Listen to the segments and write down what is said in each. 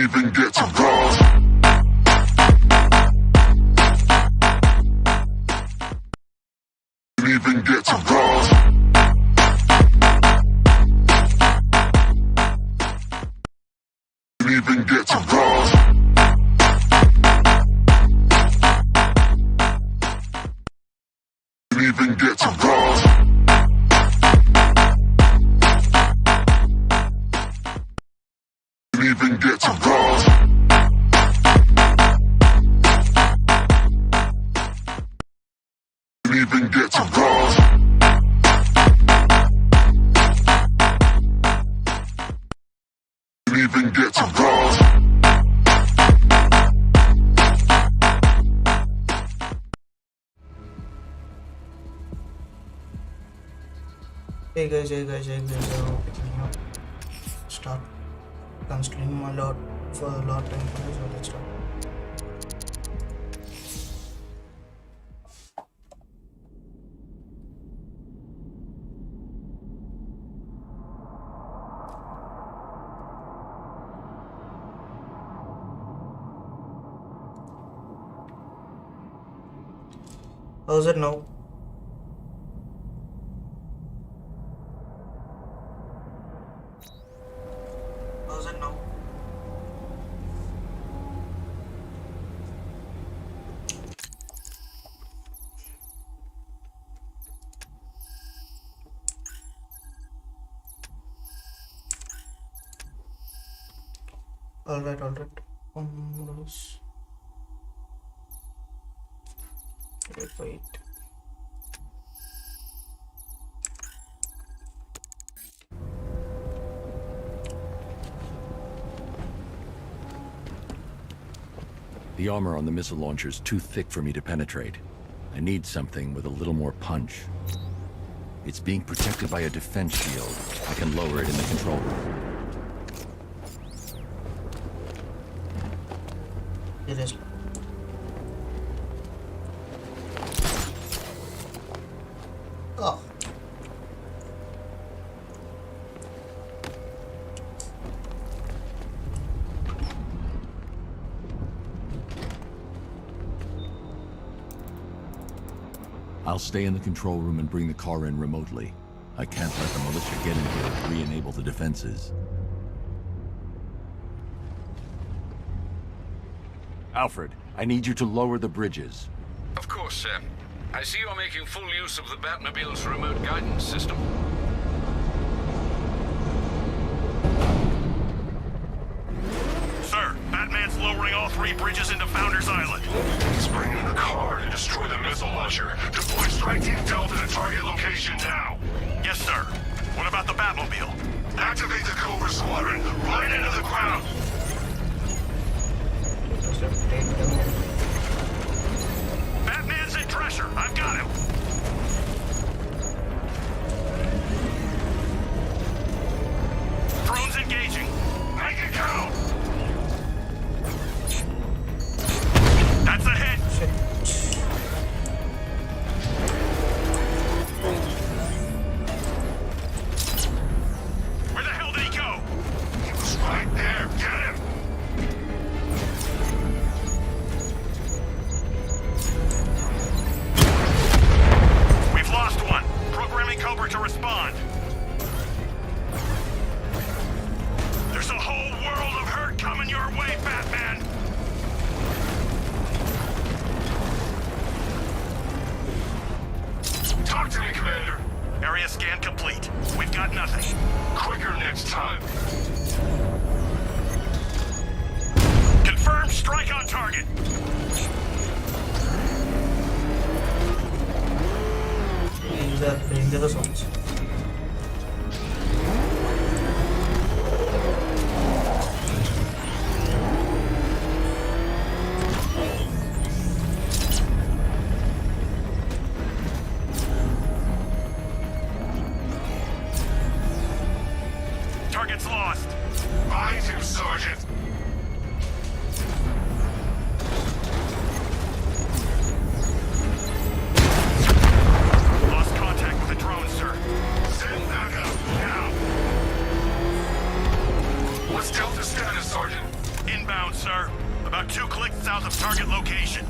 even get to cross. Didn't even get to cross. Didn't even get to cross. Didn't even get to cross. Didn't even get to cross. Didn't even get to cross. Didn't even get to cross. Hey guys, picking up. Start. Can stream a lot for a lot of time, so let's start. How's it now? How's it now? Alright. Wait. The armor on the missile launcher is too thick for me to penetrate. I need something with a little more punch. It's being protected by a defense shield. I can lower it in the control room. It is. Oh. I'll stay in the control room and bring the car in remotely. I can't let the militia get in here and re-enable the defenses. Alfred, I need you to lower the bridges. Of course, sir. I see you're making full use of the Batmobile's remote guidance system. Sir, Batman's lowering all 3 bridges into Founders Island. He's bringing the car to destroy the missile launcher. Deploy strike team Delta to target location now. Yes, sir. What about the Batmobile? Activate the Cobra Squadron right into the ground. Batman's in pressure. I've got him. Drones engaging. Make it count. That's a hit. Where the hell did he go? He was right there. Get him. We've lost one. Programming Cobra to respond. There's a whole world of hurt coming your way, Batman. Talk to me, Commander. Area scan complete. We've got nothing. Quicker next time. Confirmed strike on target. These are dangerous ones. Target's lost. Find him, Sergeant. Lost contact with the drone, sir. Send backup now. What's Delta's status, Sergeant? inbound, sir. About 2 clicks south of target location.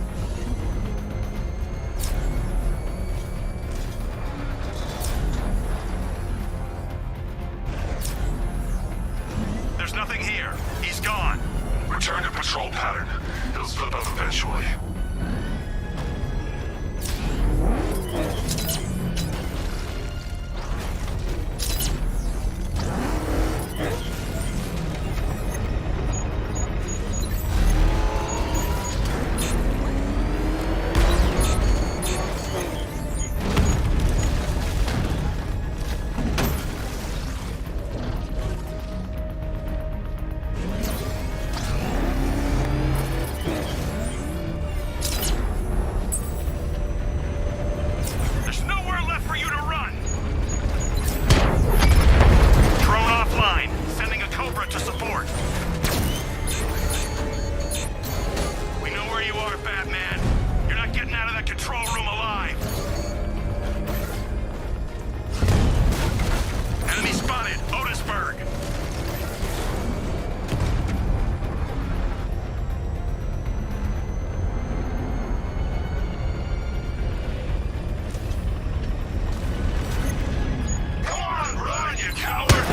There's nothing here. He's gone. Return to patrol pattern. He'll slip up eventually. There's nowhere left for you to run. Drone offline. Sending a Cobra to support. We know where you are, Batman. You're not getting out of that control room alive. Enemy spotted. Otisburg. Come on, run, you coward!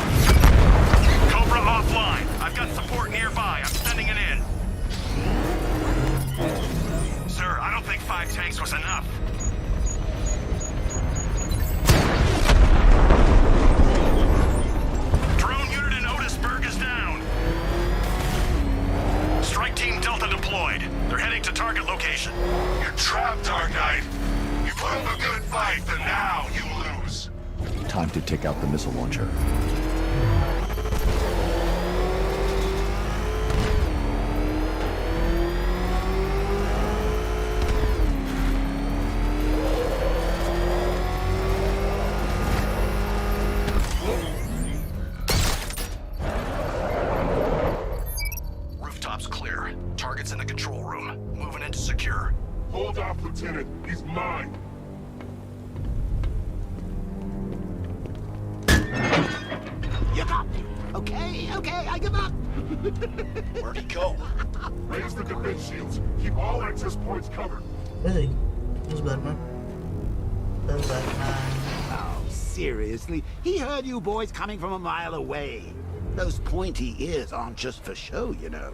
Cobra offline. I've got support nearby. I'm sending it in. Sir, I don't think 5 tanks was enough. Drone unit in Otisburg is down. Strike Team Delta deployed. They're heading to target location. You're trapped, Dark Knight. You put up a good fight, but now you lose. Time to take out the missile launcher. Rooftops clear. Target's in the control room. Moving into secure. Hold off, Lieutenant. He's mine. You got me. Okay, I give up. Where'd he go? Raise the defense shields. Keep all access points covered. Is he? Who's Batman? That's Batman. Oh, seriously? He heard you boys coming from a mile away. Those pointy ears aren't just for show, you know.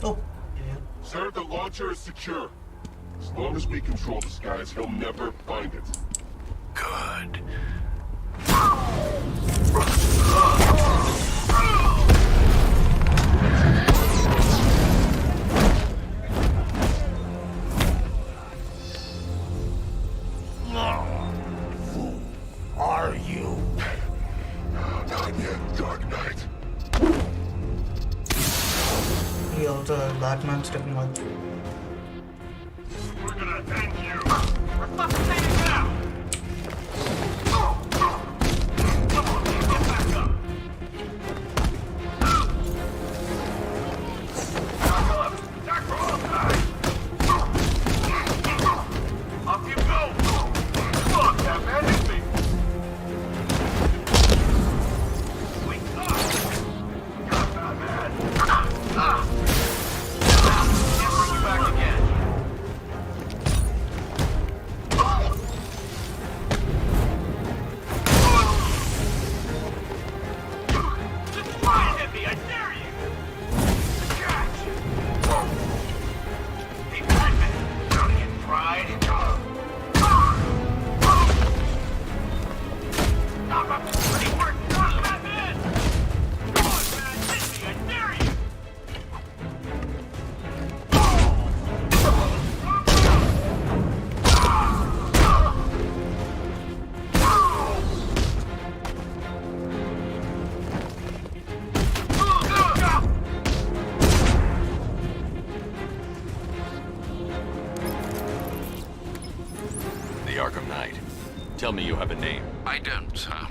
Oh, yeah. Sir, the launcher is secure. As long as we control the skies, he'll never find it. Good. Are you? Not yet, Dark Knight. He also has Batman's technology. We're gonna end you. We're fucking taking it out. Come on, man, get back up. Back up. Back for all time. Off you go. Fuck that, man. Hit me. Wake up. Got that, man. Can't bring you back again. The Arkham Knight. Tell me you have a name. I don't, sir.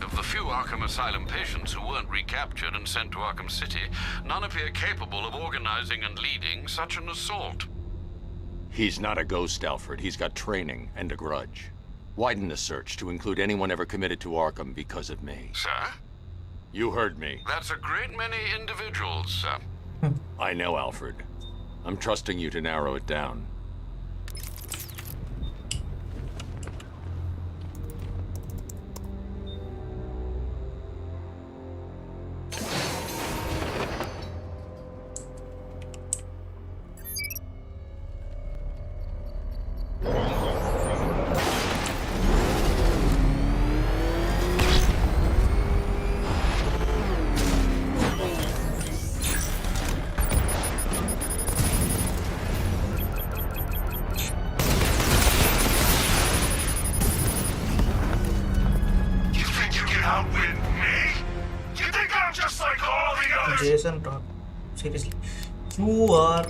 Of the few Arkham Asylum patients who weren't recaptured and sent to Arkham City, none appear capable of organizing and leading such an assault. He's not a ghost, Alfred. He's got training and a grudge. Widen the search to include anyone ever committed to Arkham because of me. Sir? You heard me. That's a great many individuals, sir. I know, Alfred. I'm trusting you to narrow it down. You think you can outwit me? You think I'm just like all the others? Jason Todd. Seriously. You are.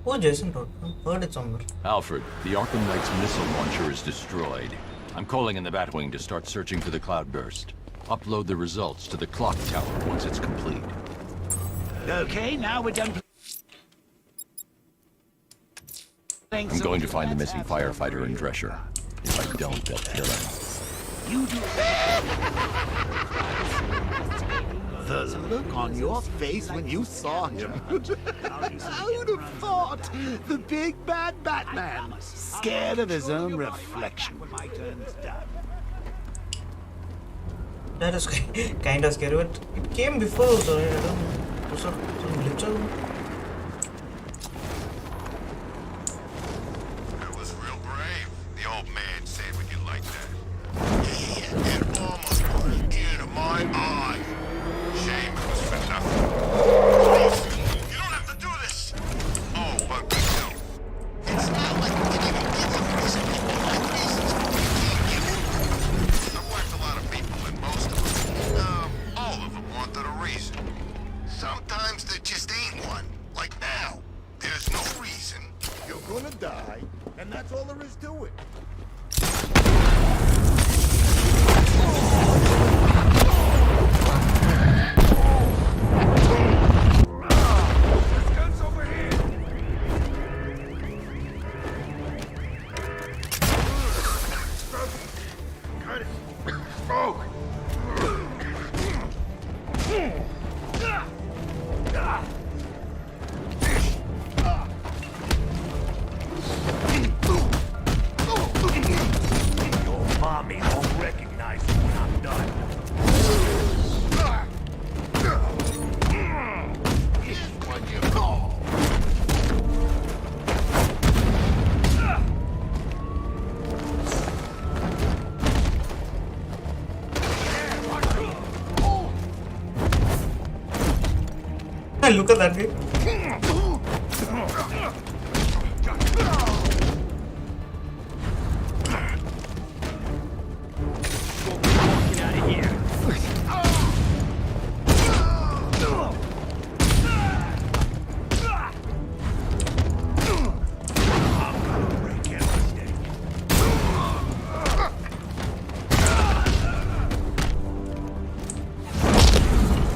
Oh, Jason Todd. I've heard it somewhere. Alfred, the Arkham Knight's missile launcher is destroyed. I'm calling in the Batwing to start searching for the cloudburst. Upload the results to the clock tower once it's complete. Okay, now we're done. I'm going to find the missing firefighter in Drescher. If I don't, they'll kill him. You do. The look on your face when you saw him. Who'd have thought? The big bad Batman, scared of his own reflection. That is kind of scary, but it came before also. I don't know. Was some glitch or something? That was real brave. The old man said when you like that. Yeah, it almost put a tear to my eye. Shame it was for nothing. You don't have to do this. Oh, but we do. It's not like we can even give a reason. People like reasons, but we can't give it. I've worked a lot of people, and most of them, all of them wanted a reason. Sometimes there just ain't one. Like now, there's no reason. You're gonna die, and that's all there is to it. This gun's over here. Got it. Smoke. Your mommy won't recognize you when I'm done. This is what you call. Look at that guy. Get out of here. I'm gonna break everything.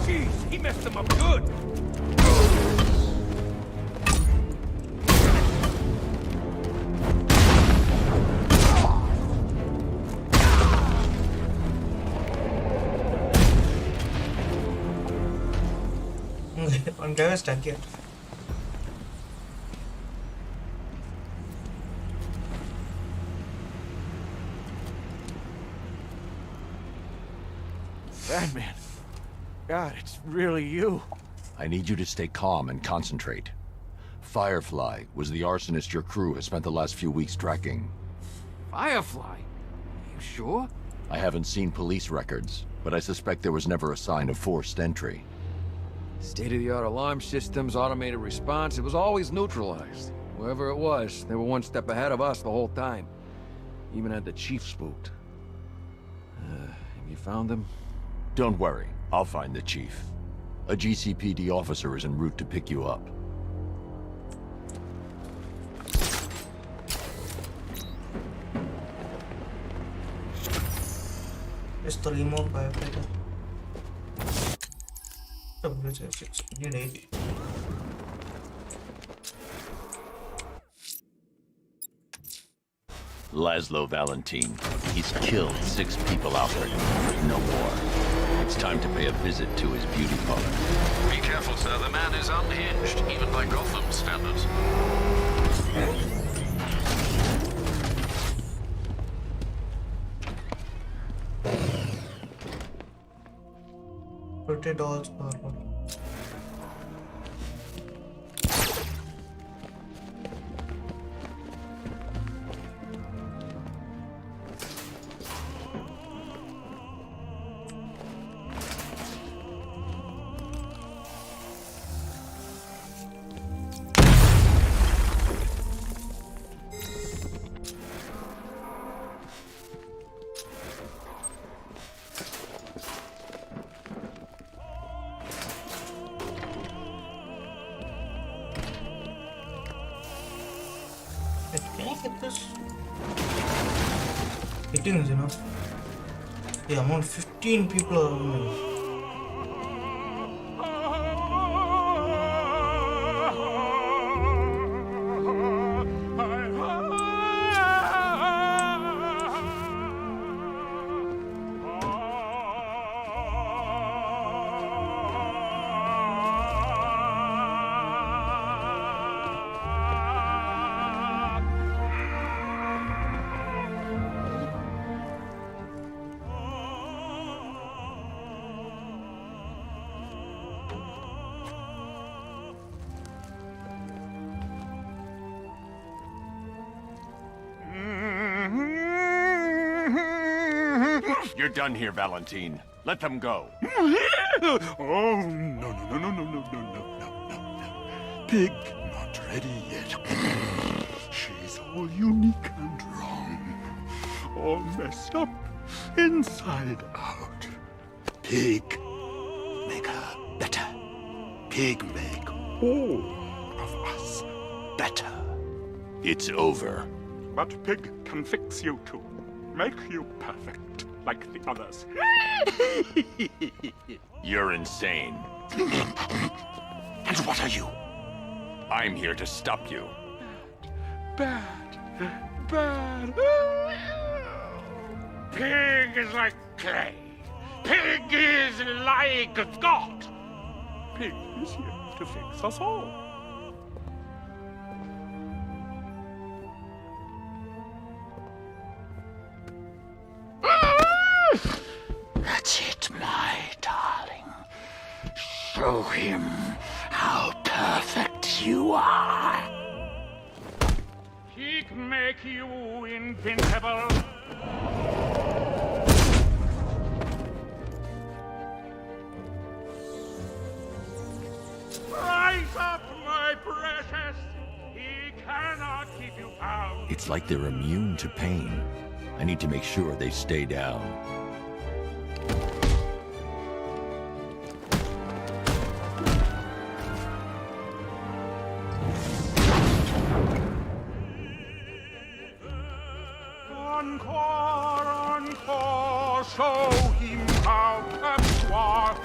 Jeez, he messed him up good. One guy was stuck here. Batman. God, it's really you. I need you to stay calm and concentrate. Firefly was the arsonist your crew has spent the last few weeks tracking. Firefly? You sure? I haven't seen police records, but I suspect there was never a sign of forced entry. State-of-the-art alarm systems, automated response, it was always neutralized. Whoever it was, they were one step ahead of us the whole time. Even had the chief spooked. Have you found him? Don't worry, I'll find the chief. A GCPD officer is en route to pick you up. It's the remote firefighter. WH6 need 8. Laszlo Valentine, He's killed 6 people out there. No more. It's time to pay a visit to his beauty parlor. Be careful, sir. The man is unhinged, even by Gotham standards. Pretty dolls parlor. Can I get this? 18 is enough. Yeah, I'm on 15 people around me. You're done here, Valentine. Let them go. Oh, no, no, no, no, no, no, no, no, no, no. Pig not ready yet. She's all unique and wrong. All messed up, inside out. Pig, make her better. Pig make all of us better. It's over. But Pig can fix you too. Make you perfect, like the others. You're insane. And what are you? I'm here to stop you. Bad. Bad. Pig is like clay. Pig is like God. Pig is here to fix us all. That's it, my darling. Show him how perfect you are. He can make you invincible. Rise up, my precious. He cannot keep you bound. It's like they're immune to pain. I need to make sure they stay down. Encore, encore, show him how tough you are.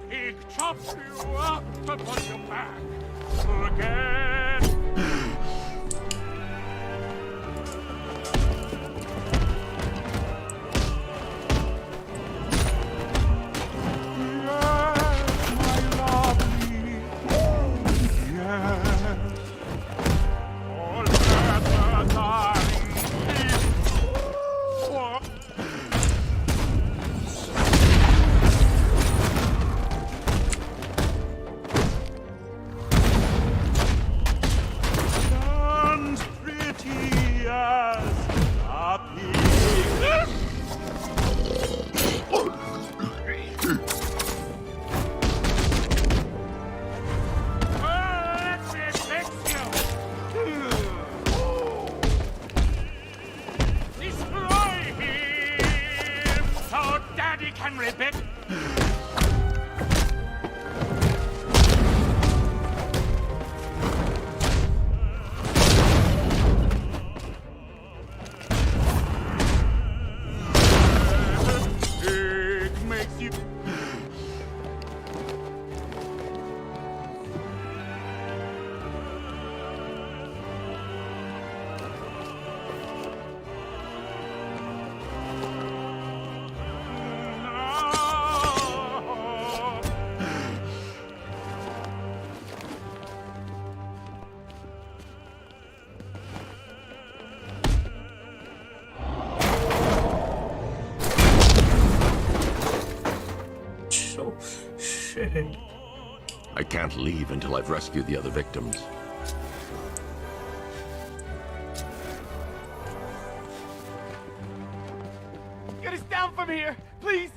pig chops you up and put you back again. Shit. I can't leave until I've rescued the other victims. Get us down from here, please!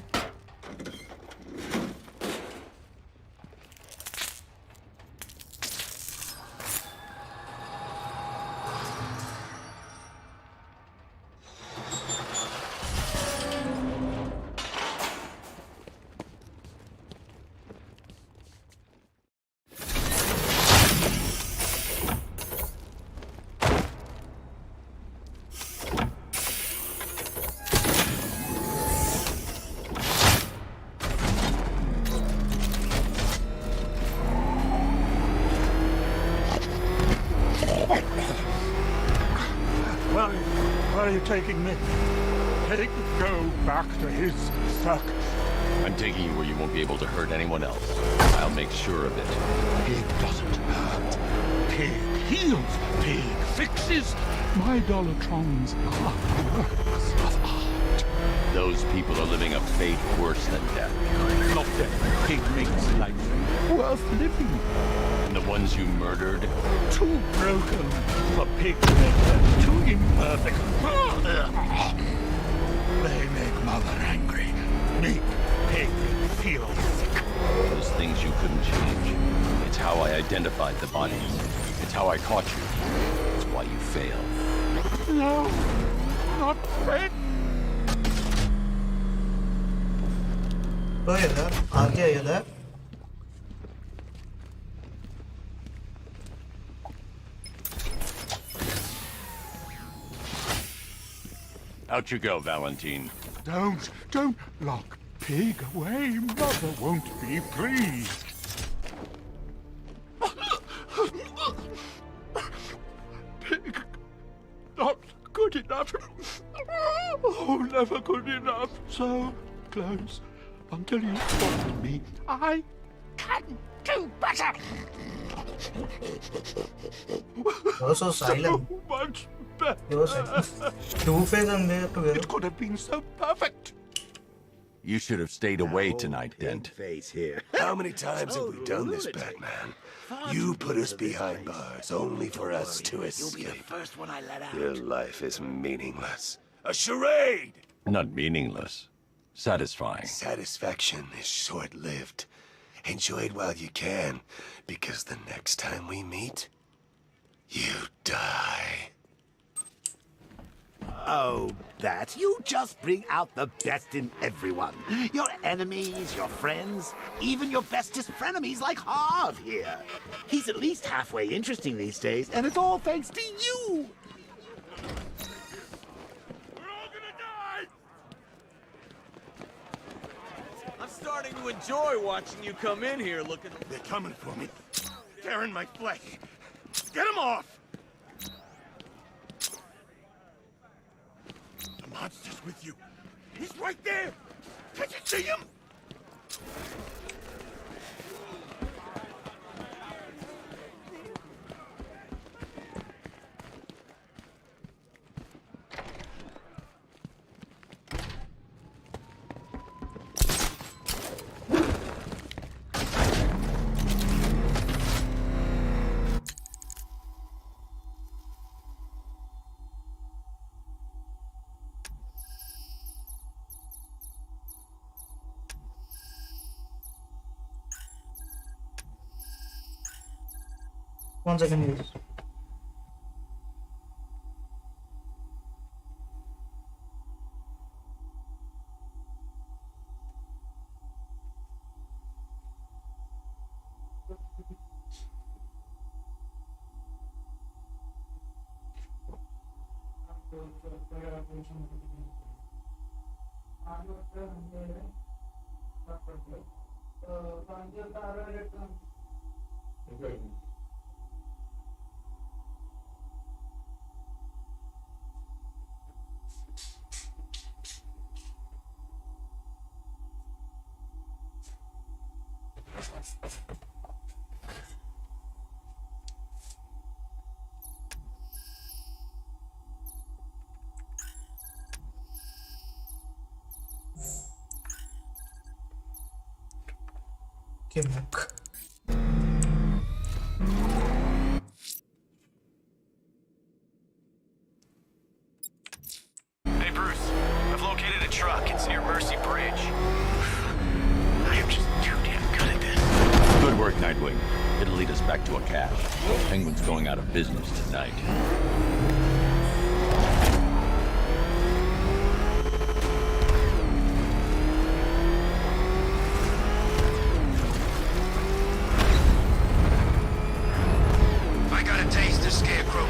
Where are you taking me? Pig, go back to his suck. I'm taking you where you won't be able to hurt anyone else. I'll make sure of it. Pig doesn't hurt. Pig heals. Pig fixes. My Dollartrons are works of art. Those people are living a fate worse than death. Not death. Pig makes life worth living. And the ones you murdered? Too broken for Pig to make them. Too imperfect. They make Mother angry. Make Pig feel sick. Those things you couldn't change. It's how I identified the bodies. It's how I caught you. It's why you failed. No, not Pig. तो इधर आ गया इधर Out you go, Valentine. Don't lock Pig away. Mother won't be pleased. Pig, not good enough. Oh, never good enough. So close until you spot me. I can do better. so silent. So much better. He was like Two-Face and they are together. It could have been so perfect. You should have stayed away tonight, Dent. Face here. How many times have we done this, Batman? You put us behind bars only for us to escape. You'll be the first one I let out. Your life is meaningless. A charade! Not meaningless. Satisfying. Satisfaction is short-lived. Enjoy it while you can, because the next time we meet, you die. Oh, that. You just bring out the best in everyone. Your enemies, your friends, even your bestest frenemies like Harv here. He's at least halfway interesting these days, and it's all thanks to you. We're all gonna die! starting to enjoy watching you come in here looking... They're coming for me. Tearing my flesh. Get him off! The monster's with you. He's right there! Can't you see him? One second, please. Back. Hey Bruce, I've located a truck. It's near Mercy Bridge. I am just too damn good at this. Good work, Nightwing. It'll lead us back to a cache. Penguin's going out of business tonight.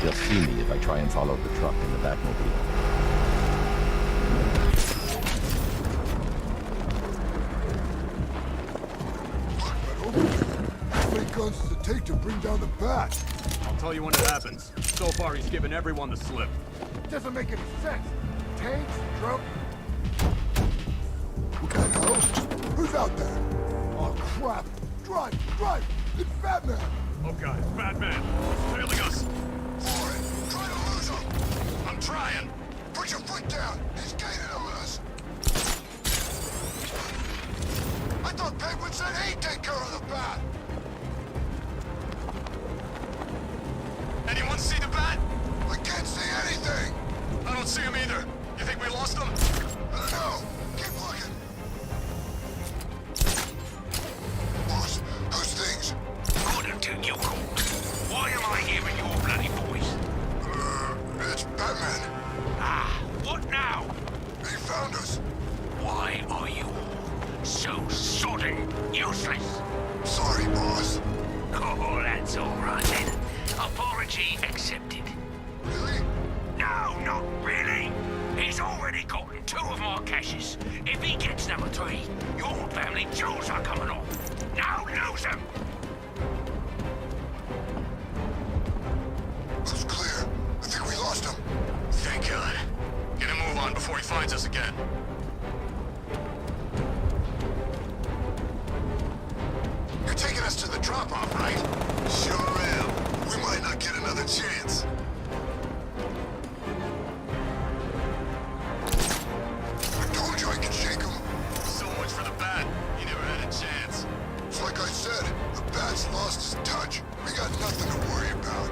They'll see me if I try and follow the truck in the Batmobile. How many guns does it take to bring down the Bat? I'll tell you when it happens. So far, he's given everyone the slip. Doesn't make any sense. Tanks, drone... What the hell? Who's out there? Oh, crap! Drive! Drive! It's Batman! Oh god, it's Batman. He's trailing us. Warren, try to lose him. I'm trying. Put your foot down. He's gaining on us. I thought Penguin said he'd take care of the Bat. Anyone see the Bat? I can't see anything. I don't see him either. You think we lost him? I don't know. Keep looking. Boss, who's things? Good until you called. Why am I hearing your bloody voice? It's Batman. Ah, what now? He found us. Why are you all so sodding useless? Sorry, boss. Oh, that's all right then. Apology accepted. Really? No, not really. He's already gotten 2 of my caches. If he gets number 3, your family jewels are coming off. Now lose them. Looks clear. I think we lost him. Thank God. Get a move on before he finds us again. You're taking us to the drop-off, right? Sure am. We might not get another chance. I told you I could shake him. So much for the Bat. He never had a chance. It's like I said, the Bat's lost his touch. We got nothing to worry about.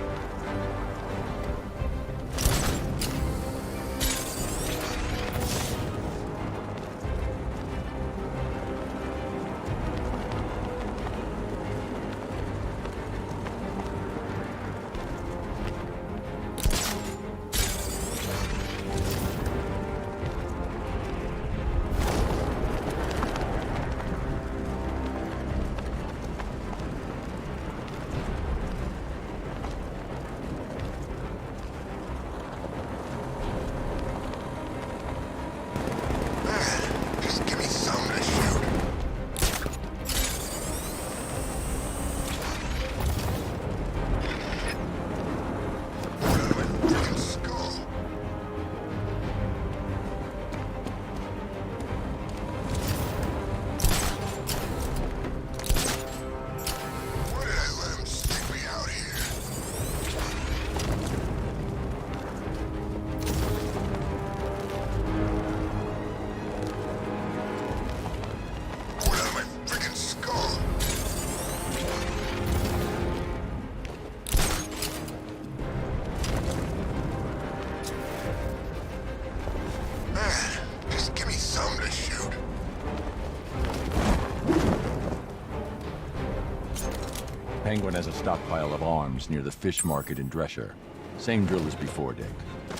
Penguin has a stockpile of arms near the fish market in Drescher. Same drill as before, Dick.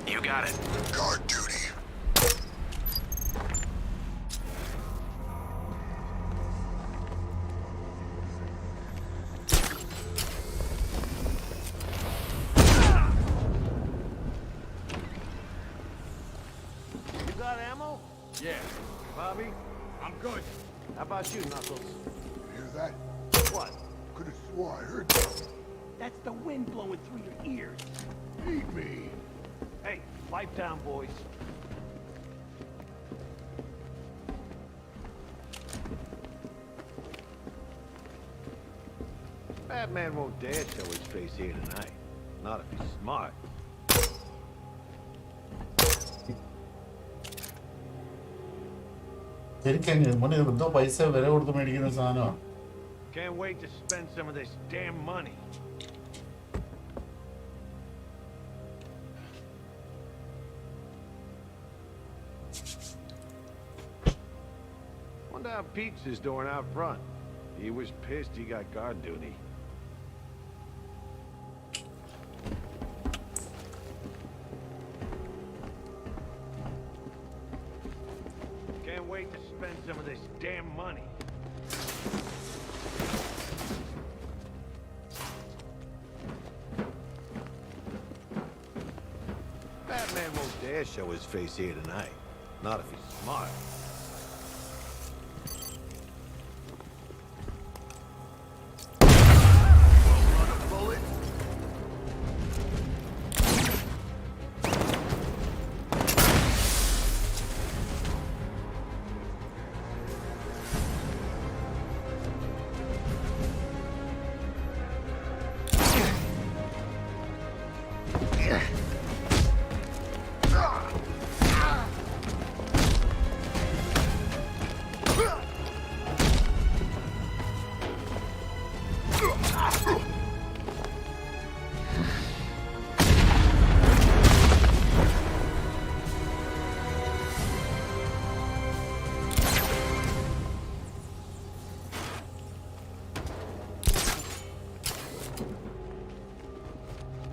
You got it. Guard duty. You got ammo? Yeah. Bobby? I'm good. How about you, Knuckles? Hear that? What? Could have swore I heard something. That's the wind blowing through your ears. Feed me. Hey, pipe down, boys. Batman won't dare show his face here tonight. Not if he's smart. ശരിക്കും മോനെ എന്തോ പൈസ വില കൊടുത്ത് മേടിക്കുന്ന സാധനമാണ്. Can't wait to spend some of this damn money. Wonder how Pete's is doing out front. He was pissed he got guard duty. Can't wait to spend some of this damn money. Batman won't dare show his face here tonight. Not if he's smart.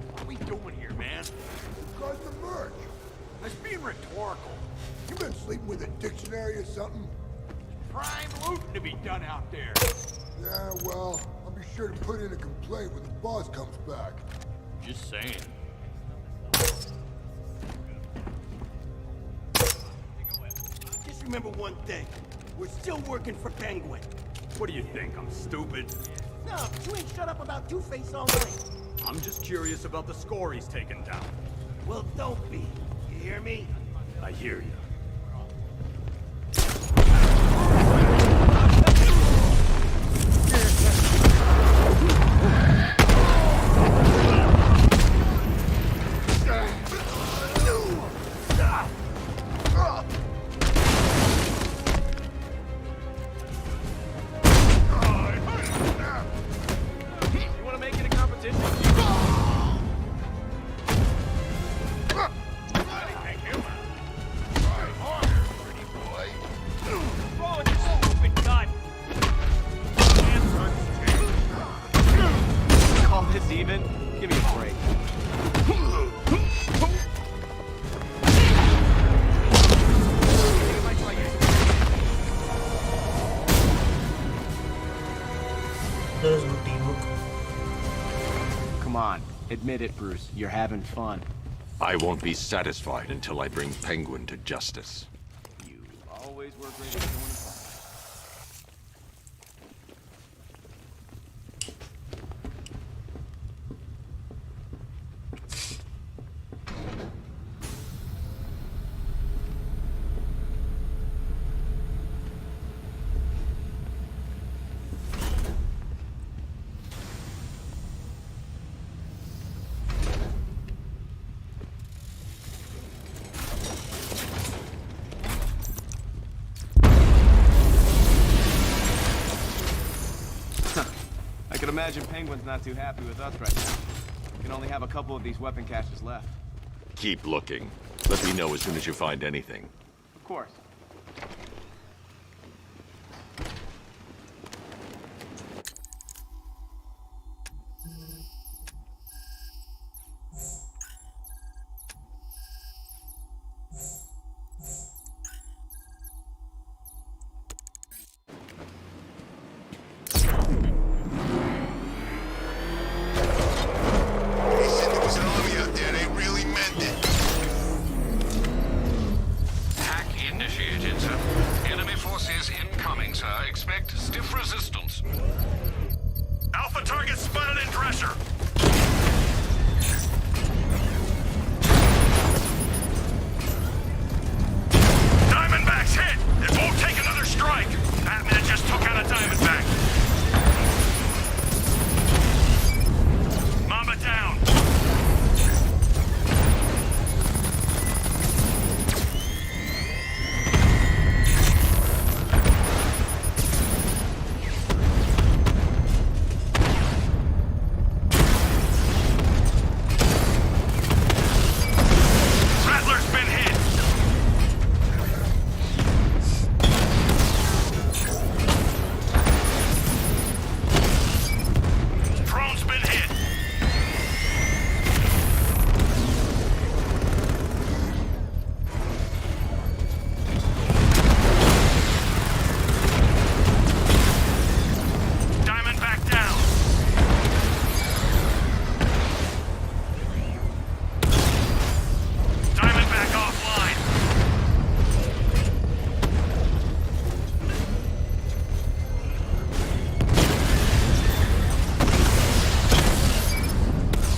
What are we doing here, man? Got the merch. That's being rhetorical. You been sleeping with a dictionary or something? Prime looting to be done out there. Yeah, well, I'll be sure to put in a complaint when the boss comes back. Just saying. Just remember one thing. We're still working for Penguin. What do you think? I'm stupid? No, but you ain't shut up about Two-Face all night. I'm just curious about the score he's taken down. Well, don't be. You hear me? I hear you. You want to make it a competition? Call this even? Give me a break. There is no teamwork. Come on, admit it, Bruce. You're having fun. I won't be satisfied until I bring Penguin to justice. You always work ready to go in fun. I can imagine Penguin's not too happy with us right now. We can only have a couple of these weapon caches left. Keep looking. Let me know as soon as you find anything. Of course. sir. Expect stiff resistance. Alpha target spotted in Dresser. Diamondback's hit. It won't take another strike. Batman just took out a Diamondback. Mamba down. Rattler's been hit. Drone's been hit. Diamondback down. Diamondback offline.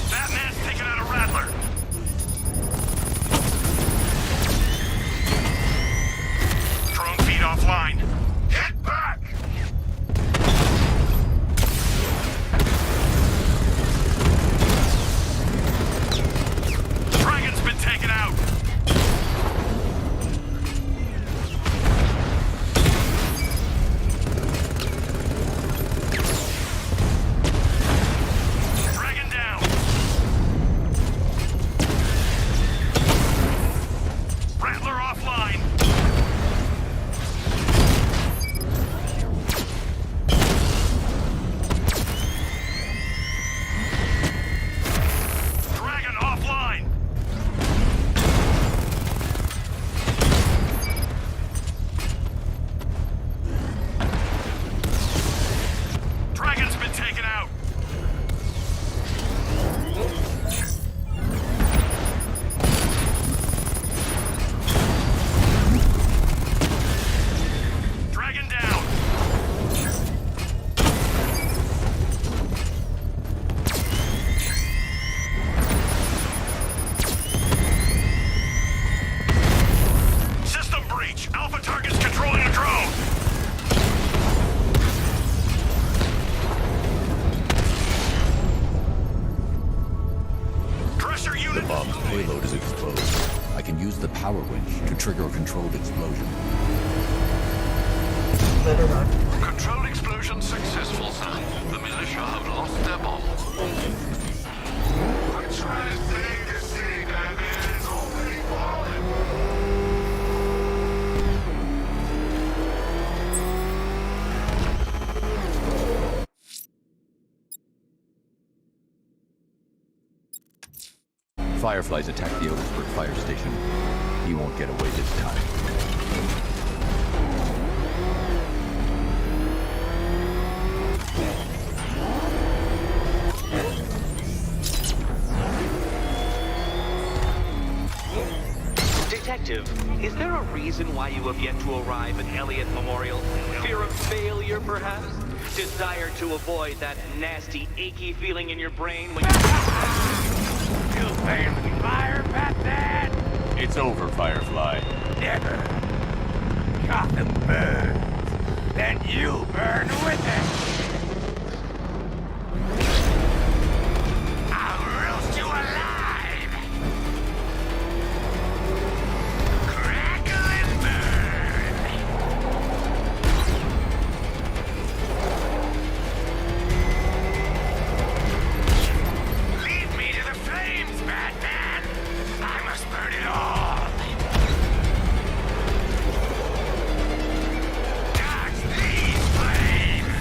Batman's taken out a Rattler. Drone feed offline. Get back! Dragon's been taken out. Dragon down. Rattler offline. Dragon offline. Dragon's been taken out. Dragon down. System breach. Alpha target's controlling a drone. Dresser The unit. bomb's payload is exposed. I can use the power winch to trigger a controlled explosion. Better not. Controlled explosion successful, sir. The militia have lost their bomb. I'm trying to save this city, Batman. It's already falling. Fireflies attacked the Otisburg fire station. He won't get away this time. Detective, is there a reason why you have yet to arrive at Elliott Memorial? Fear of failure, perhaps? Desire to avoid that nasty, achy feeling in your brain when you... You paying with fire, Batman? It's over, Firefly. Never. Gotham burns. Then you burn with it. I'll roast you alive. Crackle and burn. Lead me to the flames, Batman. I must burn it all. Dodge these flames.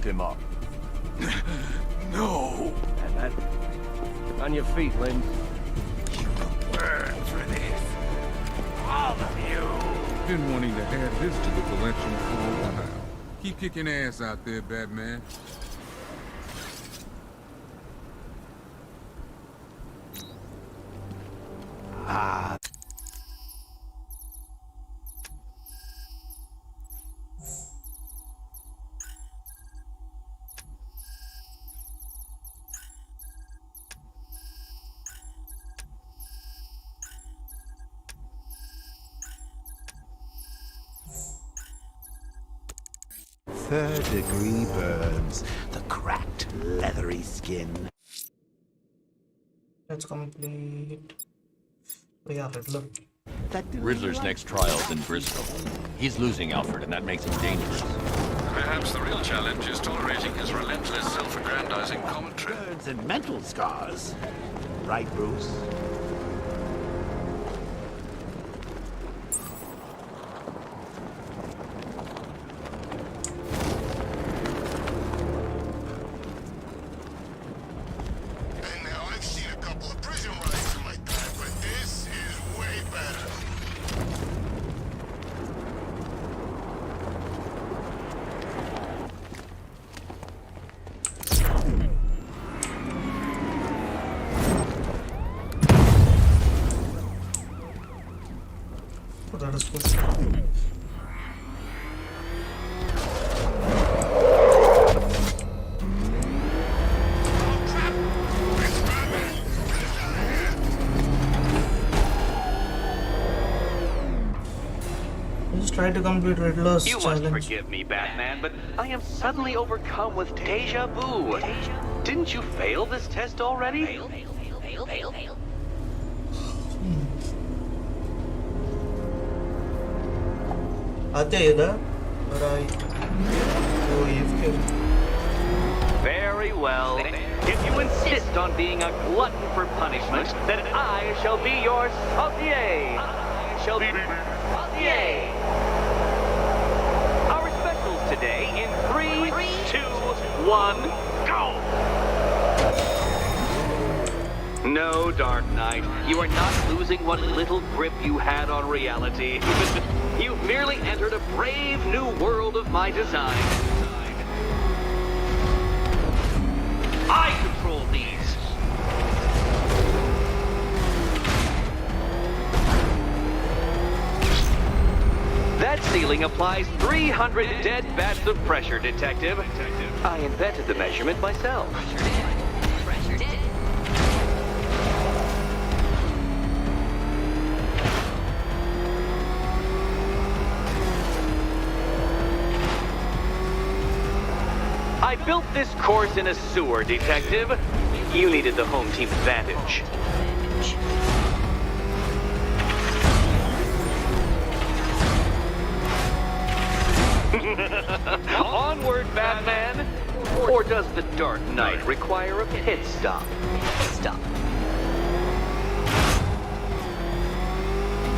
him up. No. Batman. On your feet, Lynn. Burn for this. All of you. Been wanting to add this to the collection for a while. Keep kicking ass out there, Batman. Ah. Third-degree burns, the cracked, leathery skin. Let's complete. Oh yeah, Riddler. Riddler's next trial's in Bristol. He's losing Alfred, and that makes him dangerous. Perhaps the real challenge is tolerating his relentless self-aggrandizing commentary. Burns and mental scars. Right, Bruce? And now I've seen a couple of prison rides in my time, but this is way better. Oh, that is good. Just try to complete Riddler's You challenge. must forgive me, Batman, but I am suddenly overcome with deja vu. Didn't you fail this test already? आते हैं इधर और आई वो AFK. Very well. If you insist on being a glutton for punishment, then I shall be your sommelier. I shall be sommelier. Our specials today in 3, 2, 1, go! No, Dark Knight. You are not losing what little grip you had on reality. You've merely entered a brave new world of my design. I control these. That ceiling applies 300 dead bats of pressure, Detective. I invented the measurement myself. I built this course in a sewer, Detective. You needed the home team advantage. Onward, Batman! Or does the Dark Knight require a pit stop?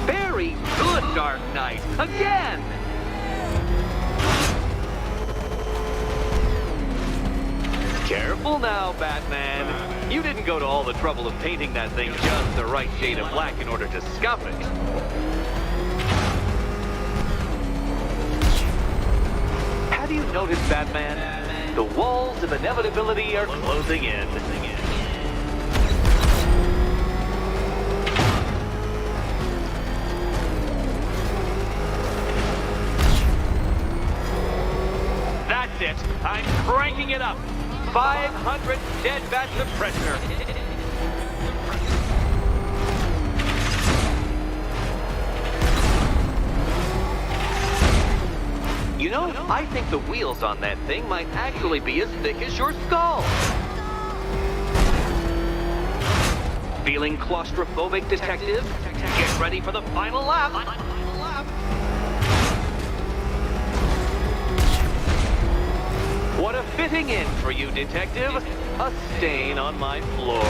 Very good, Dark Knight! Again! Careful now, Batman. You didn't go to all the trouble of painting that thing just the right shade of black in order to scuff it. Have you noticed, Batman? The walls of inevitability are closing in. That's it. I'm cranking it up. 500 dead bats of pressure. You know, I think the wheels on that thing might actually be as thick as your skull. Feeling claustrophobic, Detective? Get ready for the final lap. What a fitting end for you, Detective. A stain on my floor.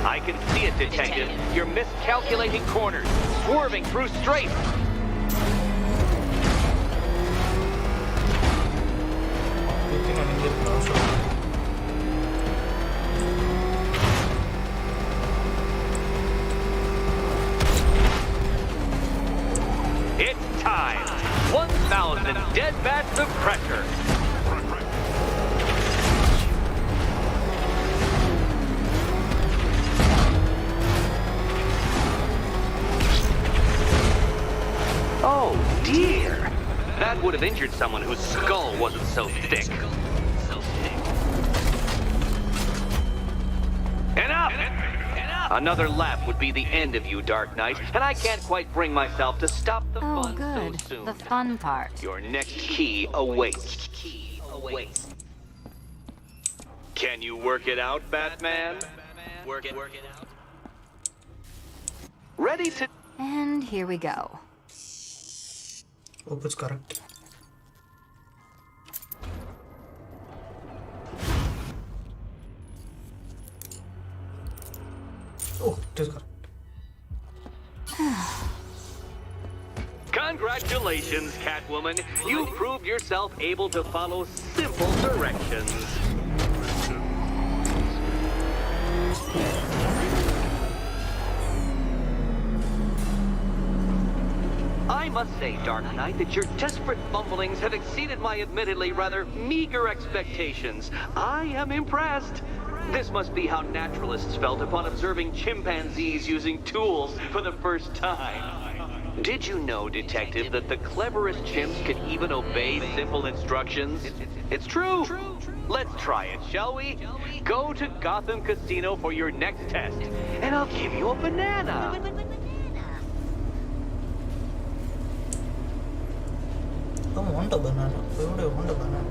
I can see it, Detective. You're miscalculating corners, swerving through straights. It's time. 1,000 dead bats of pressure. Oh dear. That would have injured someone whose skull wasn't so thick. Enough! Another lap would be the end of you, Dark Knight, and I can't quite bring myself to stop the fun good. so soon. The fun part. Your next key awaits. Can you work it out, Batman? Work it out. Ready to... And here we go. Hope it's correct. Oh, it is correct. Congratulations, Catwoman. You proved yourself able to follow simple directions. I must say, Dark Knight, that your desperate fumblings have exceeded my admittedly rather meager expectations. I am impressed. This must be how naturalists felt upon observing chimpanzees using tools for the first time. Did you know, Detective, that the cleverest chimps can even obey simple instructions? It's true. Let's try it, shall we? Go to Gotham Casino for your next test, and I'll give you a banana. I don't want a banana. Why would I want a banana?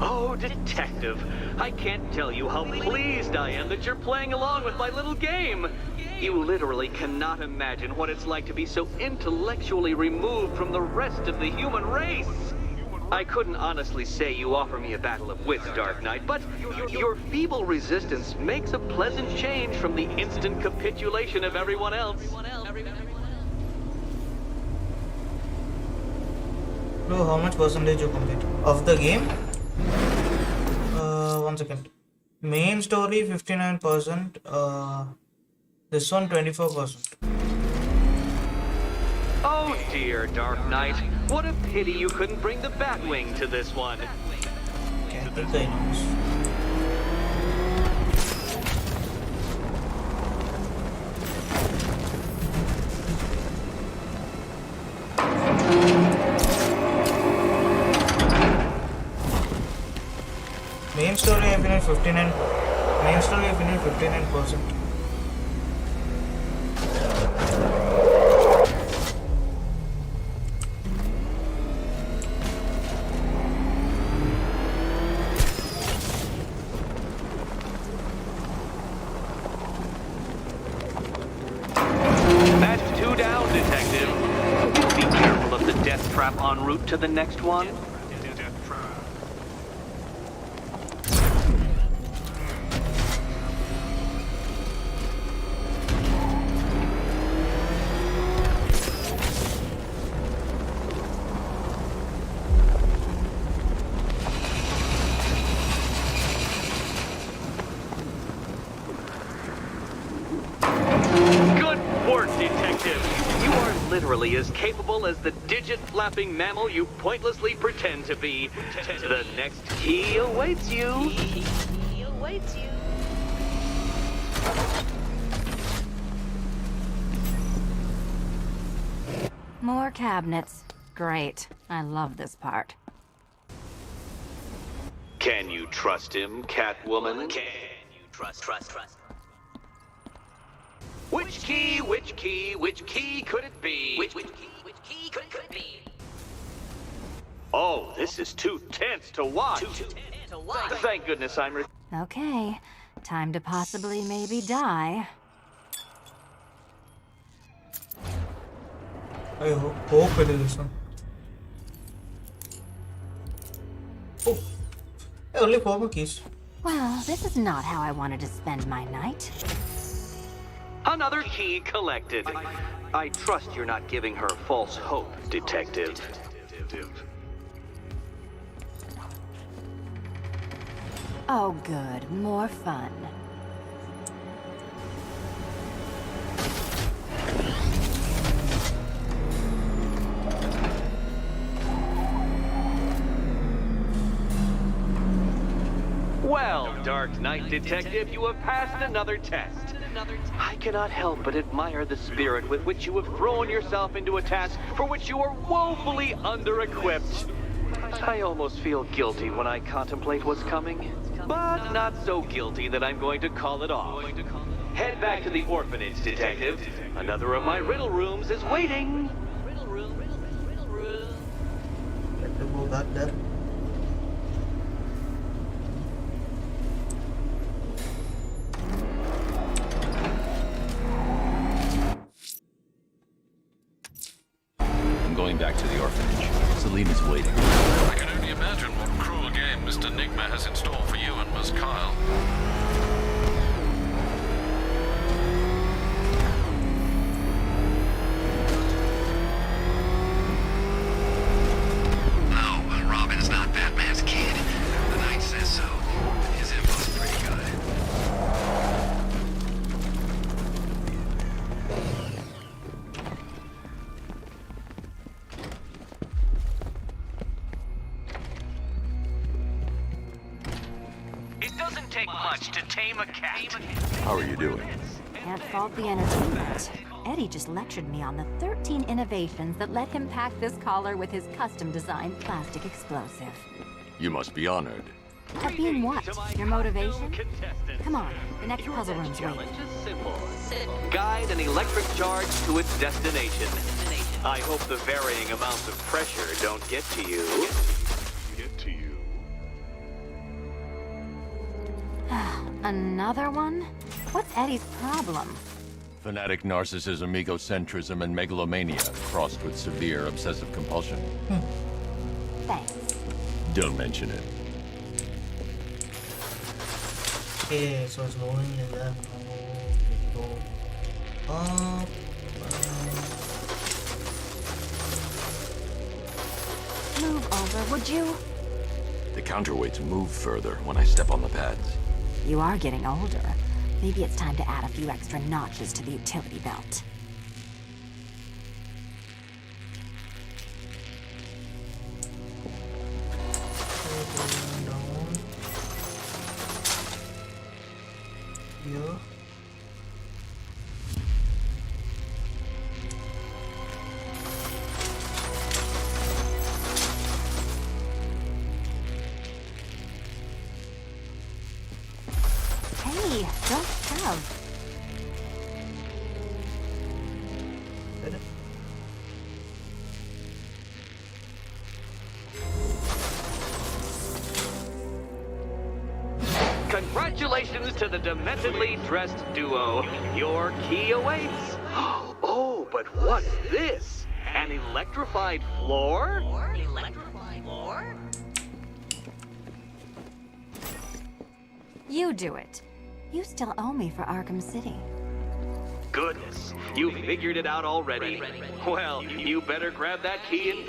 Oh, Detective, I can't tell you how pleased I am that you're playing along with my little game. You literally cannot imagine what it's like to be so intellectually removed from the rest of the human race. I couldn't honestly say you offer me a battle of wits, Dark Knight, but your feeble resistance makes a pleasant change from the instant capitulation of everyone else. Bro, how much percentage you complete of the game? 1 second. Main story 59%. This one 24%. Oh dear, Dark Knight. What a pity you couldn't bring the Batwing to this one. Can't think I know. Main story I finished 59. Main story I finished 59%. That's 2 down, Detective. Be careful of the death trap en route to the next one. Literally as capable as the digit-flapping mammal you pointlessly pretend to be. The next key awaits you. More cabinets. Great. I love this part. Can you trust him, Catwoman? Can you trust? Which key could it be? Which key could it be? Oh, this is too tense to watch. Thank goodness I'm... Okay, time to possibly maybe die. I hope it is this one. Oh, only 4 more keys. Well, this is not how I wanted to spend my night. Another key collected. I trust you're not giving her false hope, Detective. Oh good, more fun. Well, Dark Knight Detective, you have passed another test. I cannot help but admire the spirit with which you have thrown yourself into a task for which you are woefully under-equipped. I almost feel guilty when I contemplate what's coming, but not so guilty that I'm going to call it off. Head back to the orphanage, Detective. Another of my riddle rooms is waiting. Let me go back there. I'm going back to the orphanage. Celine is waiting. I can only imagine what cruel game Mr. Nigma has in store for you and Miss Kyle. No, Robin's not Batman's kid. The Knight says so. His info's pretty good. It doesn't take much to tame a cat. How are you doing? Can't fault the entertainment. Eddie just lectured me on the 13 innovations that let him pack this collar with his custom-designed plastic explosive. You must be honored. At being what? Your motivation? Come on, the next puzzle room's waiting. Guide an electric charge to its destination. I hope the varying amounts of pressure don't get to you. Another one? What's Eddie's problem? Fanatic narcissism, egocentrism, and megalomania crossed with severe obsessive compulsion. Thanks. Don't mention it. Okay, so it's going like that. Go up. Move over, would you? The counterweights move further when I step on the pads. You are getting older. Maybe it's time to add a few extra notches to the utility belt. Here. Hey, don't shove. Congratulations to the dementedly dressed duo. Your key awaits. Oh, but what's this? An electrified floor? You do it. You still owe me for Arkham City. Goodness, you figured it out already. Well, you better grab that key and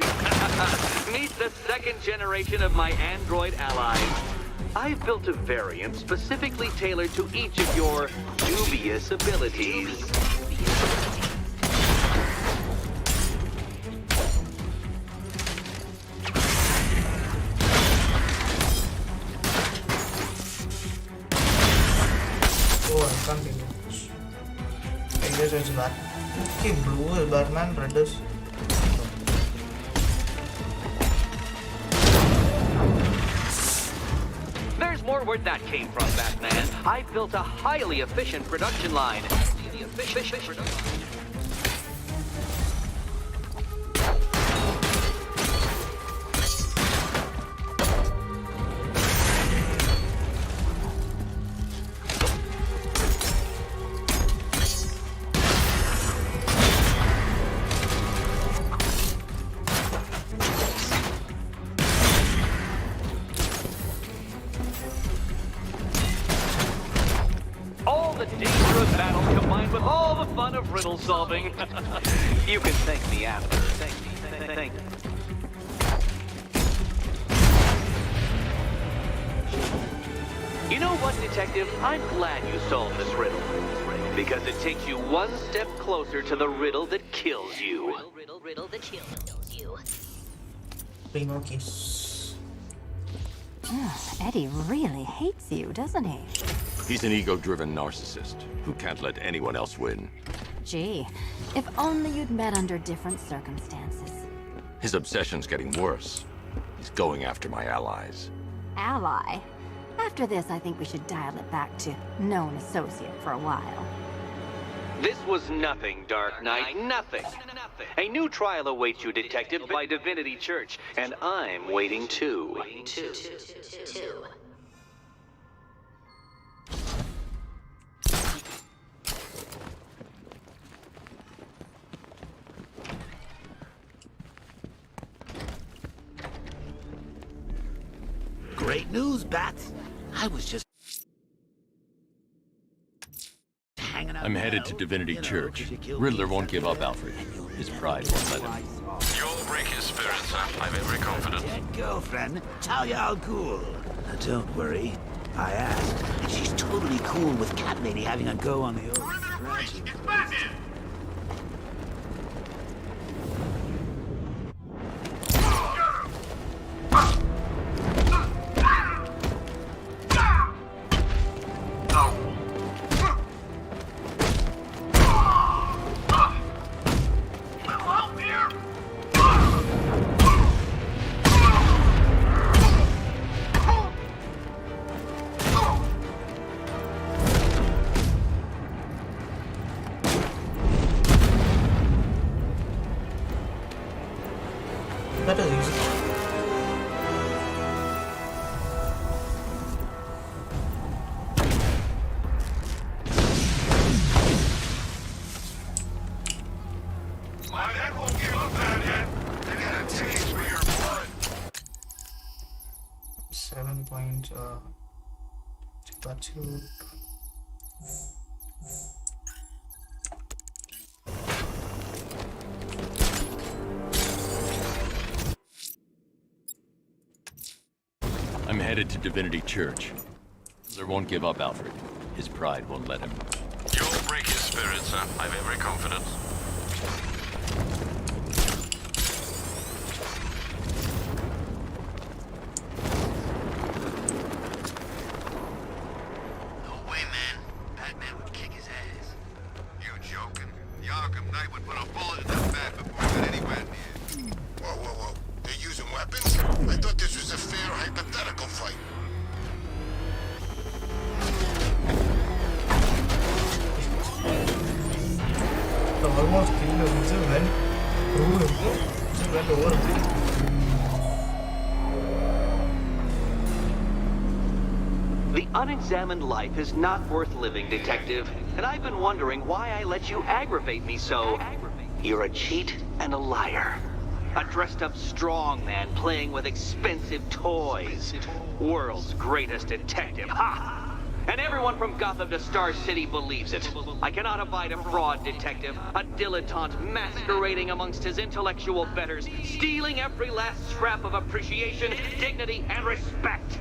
meet the second generation of my android allies. I've built a variant specifically tailored to each of your dubious abilities. Oh, I can't do this. I guess it's bad. Okay, blue is Batman, red is. There's more where that came from, Batman. I built a highly efficient production line. solving. You can thank me after. Thank me. You know what, Detective? I'm glad you solved this riddle. Because it takes you one step closer to the riddle that kills you. Riddle that kills you. Primo case. Eddie really hates you, doesn't he? He's an ego-driven narcissist who can't let anyone else win. Gee, if only you'd met under different circumstances. His obsession's getting worse. He's going after my allies. Ally? After this, I think we should dial it back to known associate for a while. This was nothing, Dark Knight, nothing. A new trial awaits you, Detective, by Divinity Church, and I'm waiting too. Great news, Bat. I was just hanging out. I'm headed to Divinity Church. Riddler won't give up, Alfred. His pride won't let him. You'll break his spirit, sir. I've every confidence. Dead girlfriend, Talia al Ghul. Don't worry. I asked, and she's totally cool with Cat Lady having a go on the old. That is easy. My head won't give up that yet. I got a taste for your blood. 7.2. I'm headed to Divinity Church. Riddler won't give up, Alfred. His pride won't let him. You'll break his spirit, sir. I've every confidence. No way, man. Batman would kick his ass. You joking? The Arkham Knight would put a bullet in that bat before he got anywhere near. Whoa. They're using weapons? I thought this was a fair hypothetical fight. Almost killed him. It just went through him. It just went over him. The unexamined life is not worth living, Detective. And I've been wondering why I let you aggravate me so. You're a cheat and a liar. A dressed-up strongman playing with expensive toys. World's greatest detective, ha! And everyone from Gotham to Star City believes it. I cannot abide a fraud detective, a dilettante masquerading amongst his intellectual betters, stealing every last scrap of appreciation, dignity, and respect.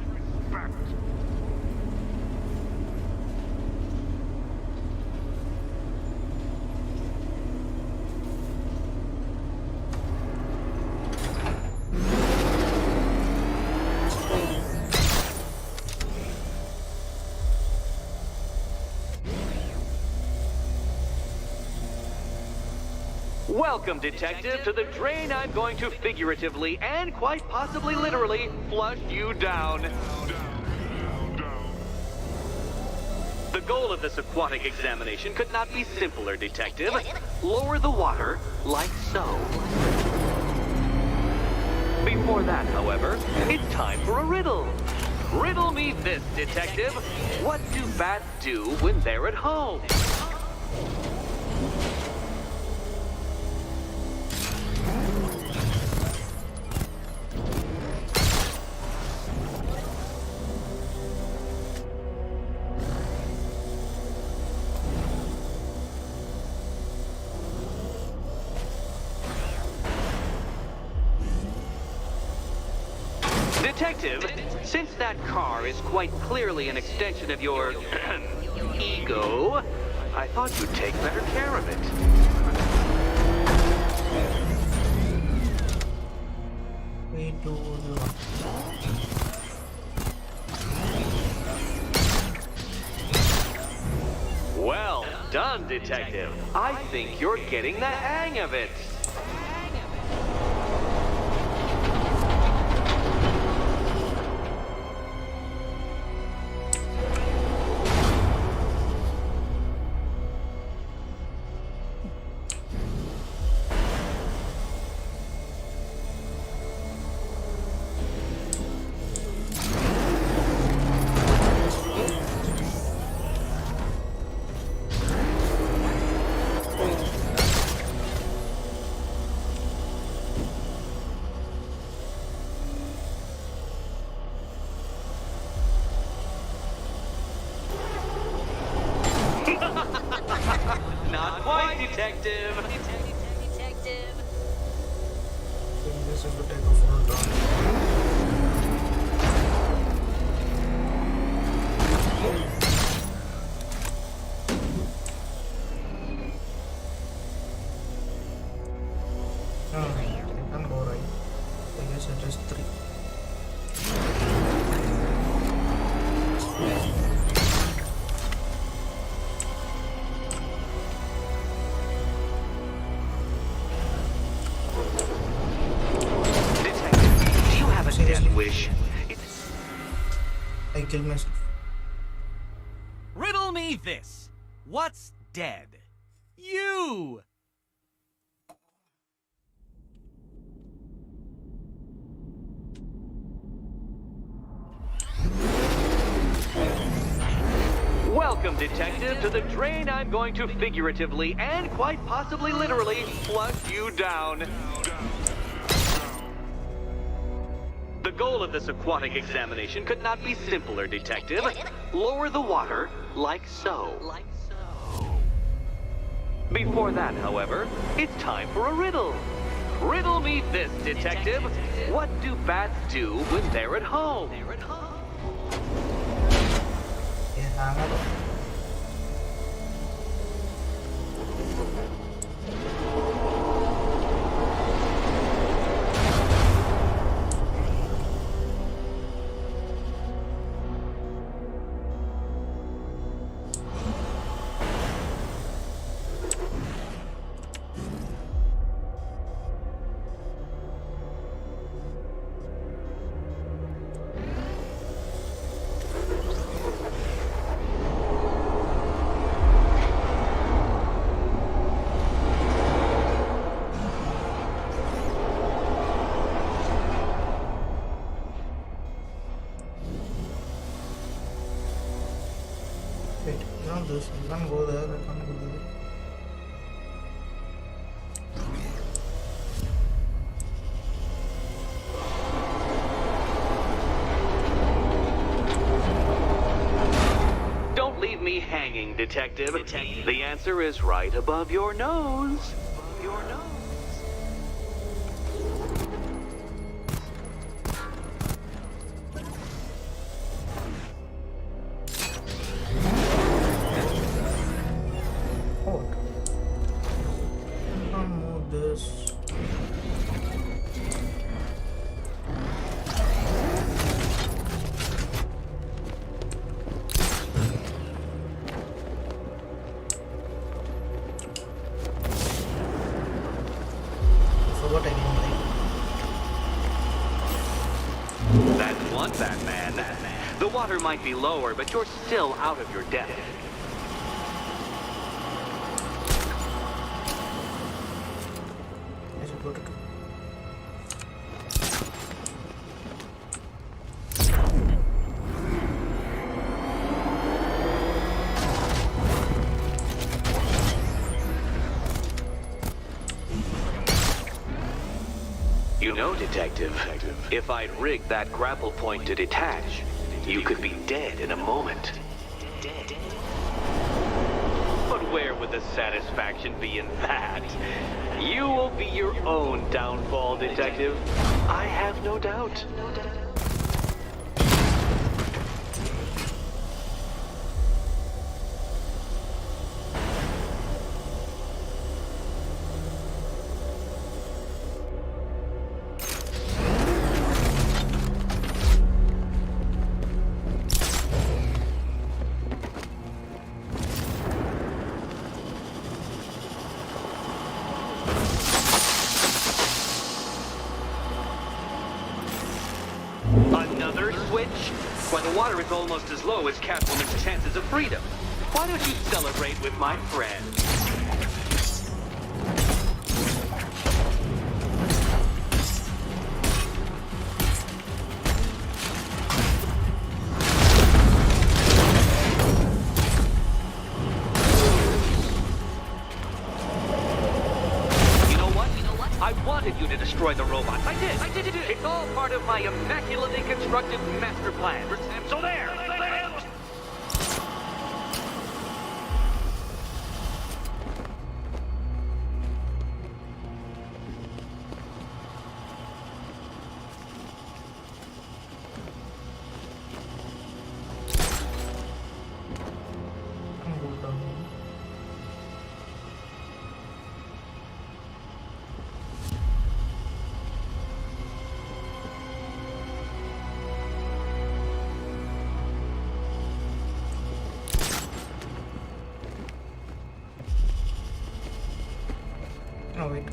Welcome, Detective, to the drain I'm going to figuratively and quite possibly literally flush you down. The goal of this aquatic examination could not be simpler, Detective. Lower the water like so. Before that, however, it's time for a riddle. Riddle me this, Detective. What do bats do when they're at home? Detective, since that car is quite clearly an extension of your ego, I thought you'd take better care of it. We do Well done, Detective. I think you're getting the hang of it. Not quite, Detective. Detective. this is the take a full turn. I can go right. I guess it is 3. Wish. I killed myself. Riddle me this. What's dead? You! Welcome, Detective, to the drain I'm going to figuratively and quite possibly literally flush you down. The goal of this aquatic examination could not be simpler, Detective. Lower the water, like so. Before that, however, it's time for a riddle. Riddle me this, Detective. What do bats do when they're at home? Wait, not this. I can't go there. I can't go there. Don't leave me hanging, Detective. The answer is right above your nose. Your nose. That's one Batman. The water might be lower, but you're still out of your depth. You know, Detective, if I'd rigged that grapple point to detach, you could be dead in a moment. But where would the satisfaction be in that? You will be your own downfall, Detective. I have no doubt. why the water is almost as low as Catwoman's chances of freedom. Why don't you celebrate with my friend? I wanted you to destroy the robots. I did. It's all part of my immaculately constructed master plan. So there. Oh wait.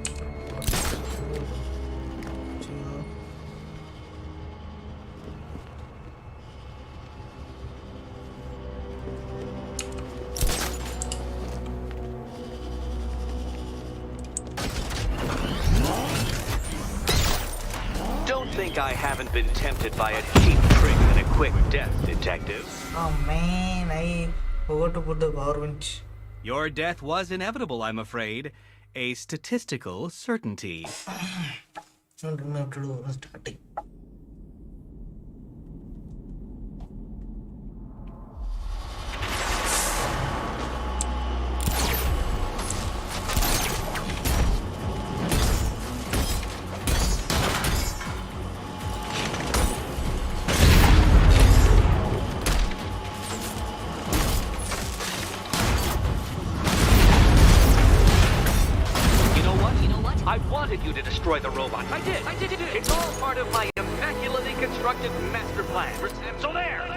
Don't think I haven't been tempted by a cheap trick and a quick death, detective. Oh man, I forgot to put the power winch. Your death was inevitable, I'm afraid. A statistical certainty. Don't remember to do static. I wanted you to destroy the robots. I did. It's all part of my immaculately constructed master plan. So there.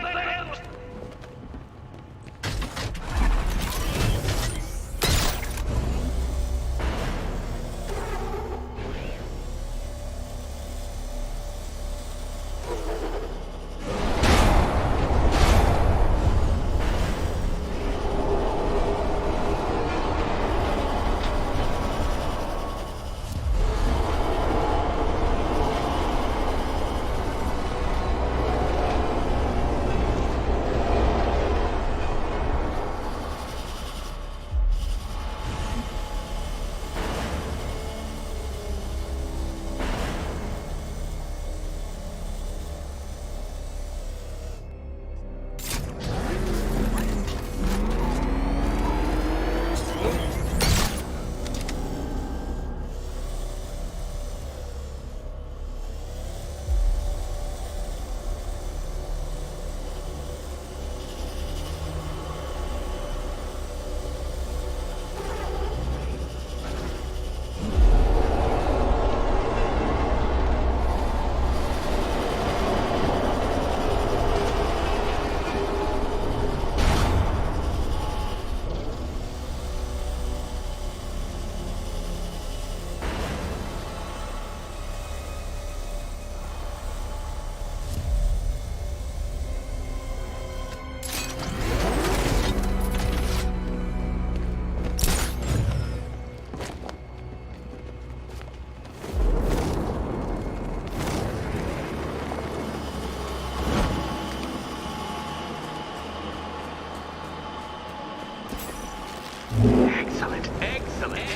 Excellent.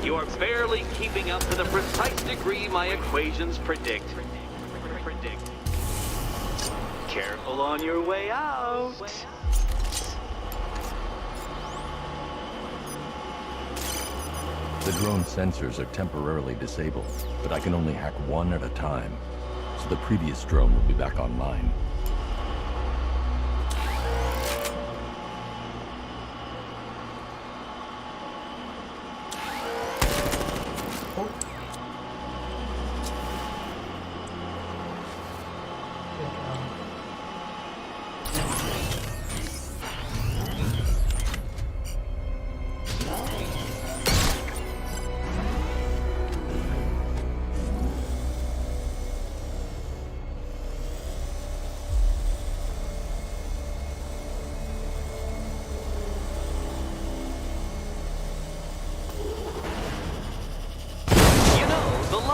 You are barely keeping up to the precise degree my equations predict. Careful on your way out. The drone sensors are temporarily disabled, but I can only hack one at a time, so the previous drone will be back online.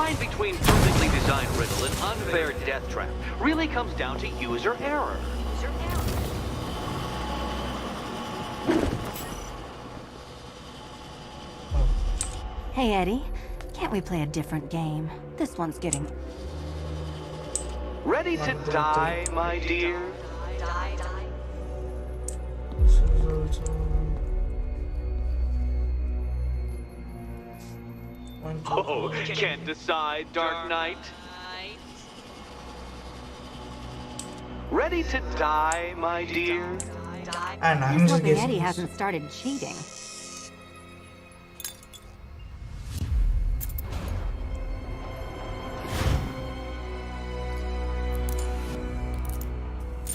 line between perfectly designed riddle and unfair death trap really comes down to user error. Hey, Eddie. Can't we play a different game? This one's getting... Ready to die, my dear? This is also... Oh, can't decide, Dark Knight? Ready to die, my dear? And I'm Just just hoping guessing Eddie this. hasn't started cheating.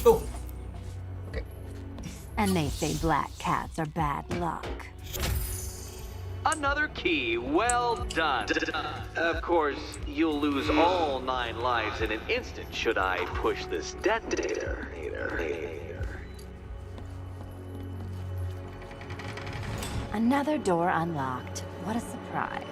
Oh. Okay. And they say black cats are bad luck. Another key, well done. Of course, you'll lose all 9 lives in an instant should I push this detonator. Another door unlocked. What a surprise.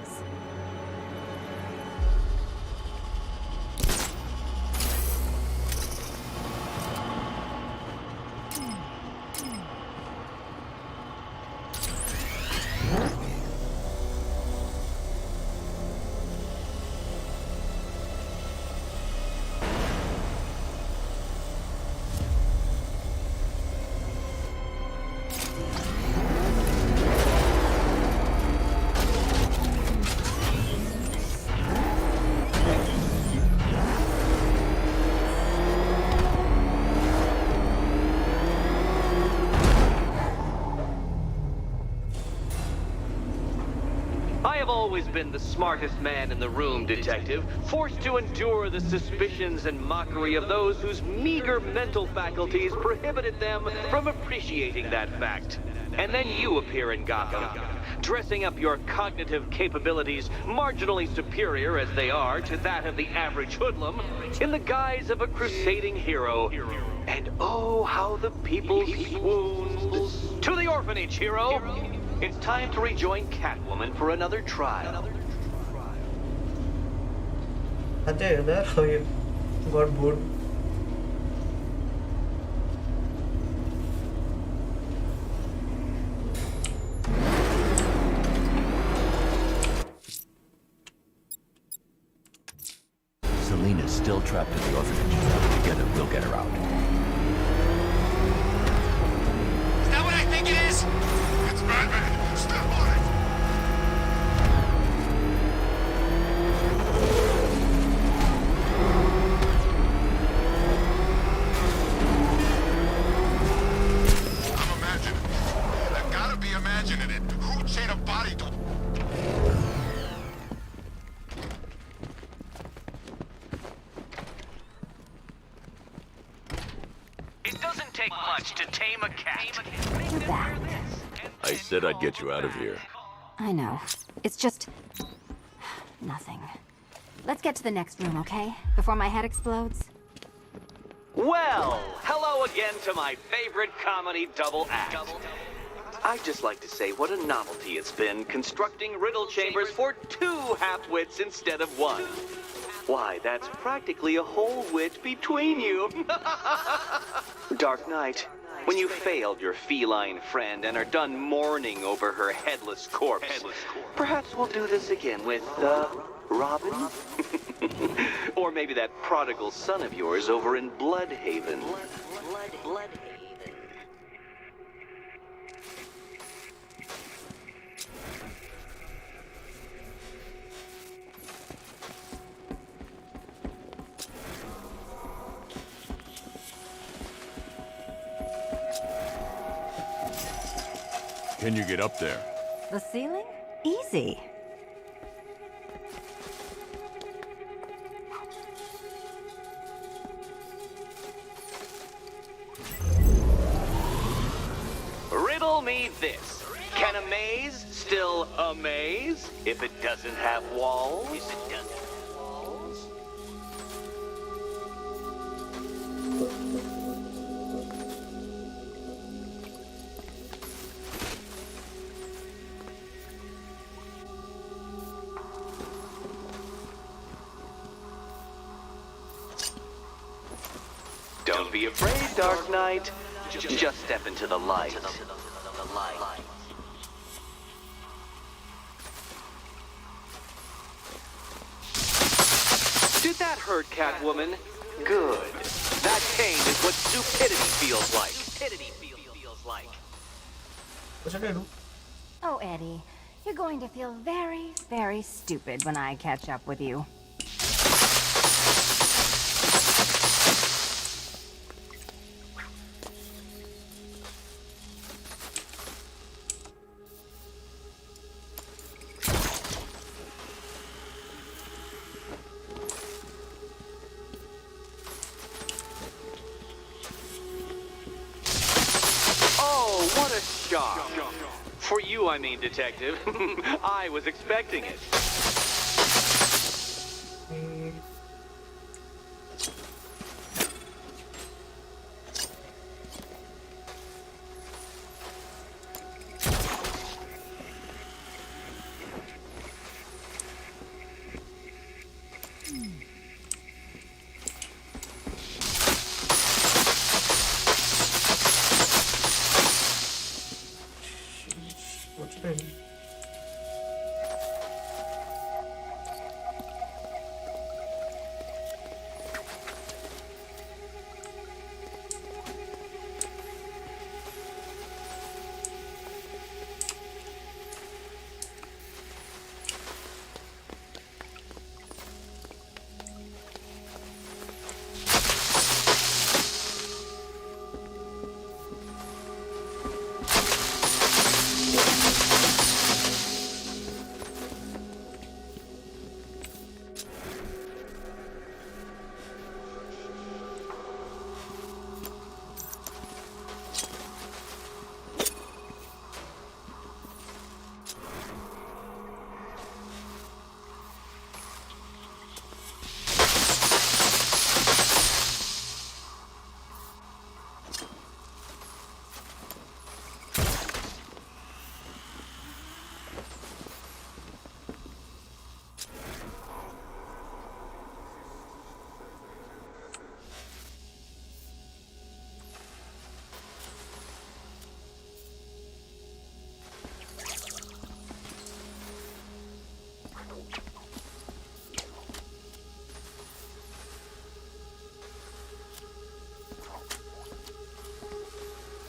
I have always been the smartest man in the room, Detective, forced to endure the suspicions and mockery of those whose meager mental faculties prohibited them from appreciating that fact. And then you appear in Gotham, dressing up your cognitive capabilities marginally superior as they are to that of the average hoodlum, in the guise of a crusading hero. And oh, how the people swooned. To the orphanage, hero! It's time to rejoin Catwoman for another trial. There, how you got bored. Selena's still trapped in the orphanage. Together, we'll get her out. Is that what I think it is? It's Batman. Step on it. I'm imagining it. I've got to be imagining it. Who'd chain a body to... It doesn't take much to tame a cat. You're back. I said I'd get you out of here. I know. It's just... nothing. Let's get to the next room, okay? Before my head explodes. Well, hello again to my favorite comedy double act. I'd just like to say what a novelty it's been constructing riddle chambers for 2 half-wits instead of 1. Why, that's practically a whole wit between you. Dark Knight, when you failed your feline friend and are done mourning over her headless corpse, perhaps we'll do this again with, Robin? Or maybe that prodigal son of yours over in Bloodhaven. Can you get up there? The ceiling? Easy. Riddle me this. Can a maze still amaze if it doesn't have walls? Don't be afraid, Dark Knight. Just step into the light. Did that hurt, Catwoman? Good. That pain is what stupidity feels like. What should I do? Oh, Eddie, you're going to feel very, very stupid when I catch up with you. Oh, what a shock. For you, I mean, Detective. I was expecting it. What should I do?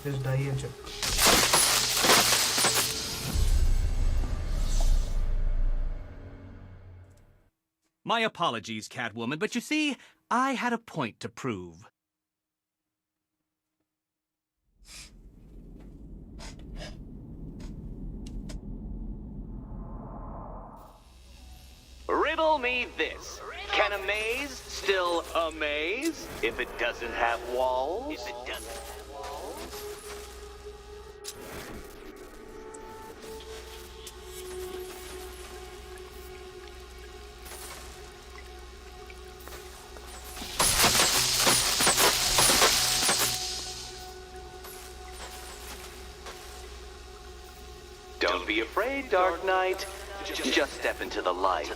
Just die and check. My apologies, Catwoman, but you see, I had a point to prove. Riddle me this. Can a maze still amaze if it doesn't have walls? Don't be afraid, Dark Knight. Just step into the light.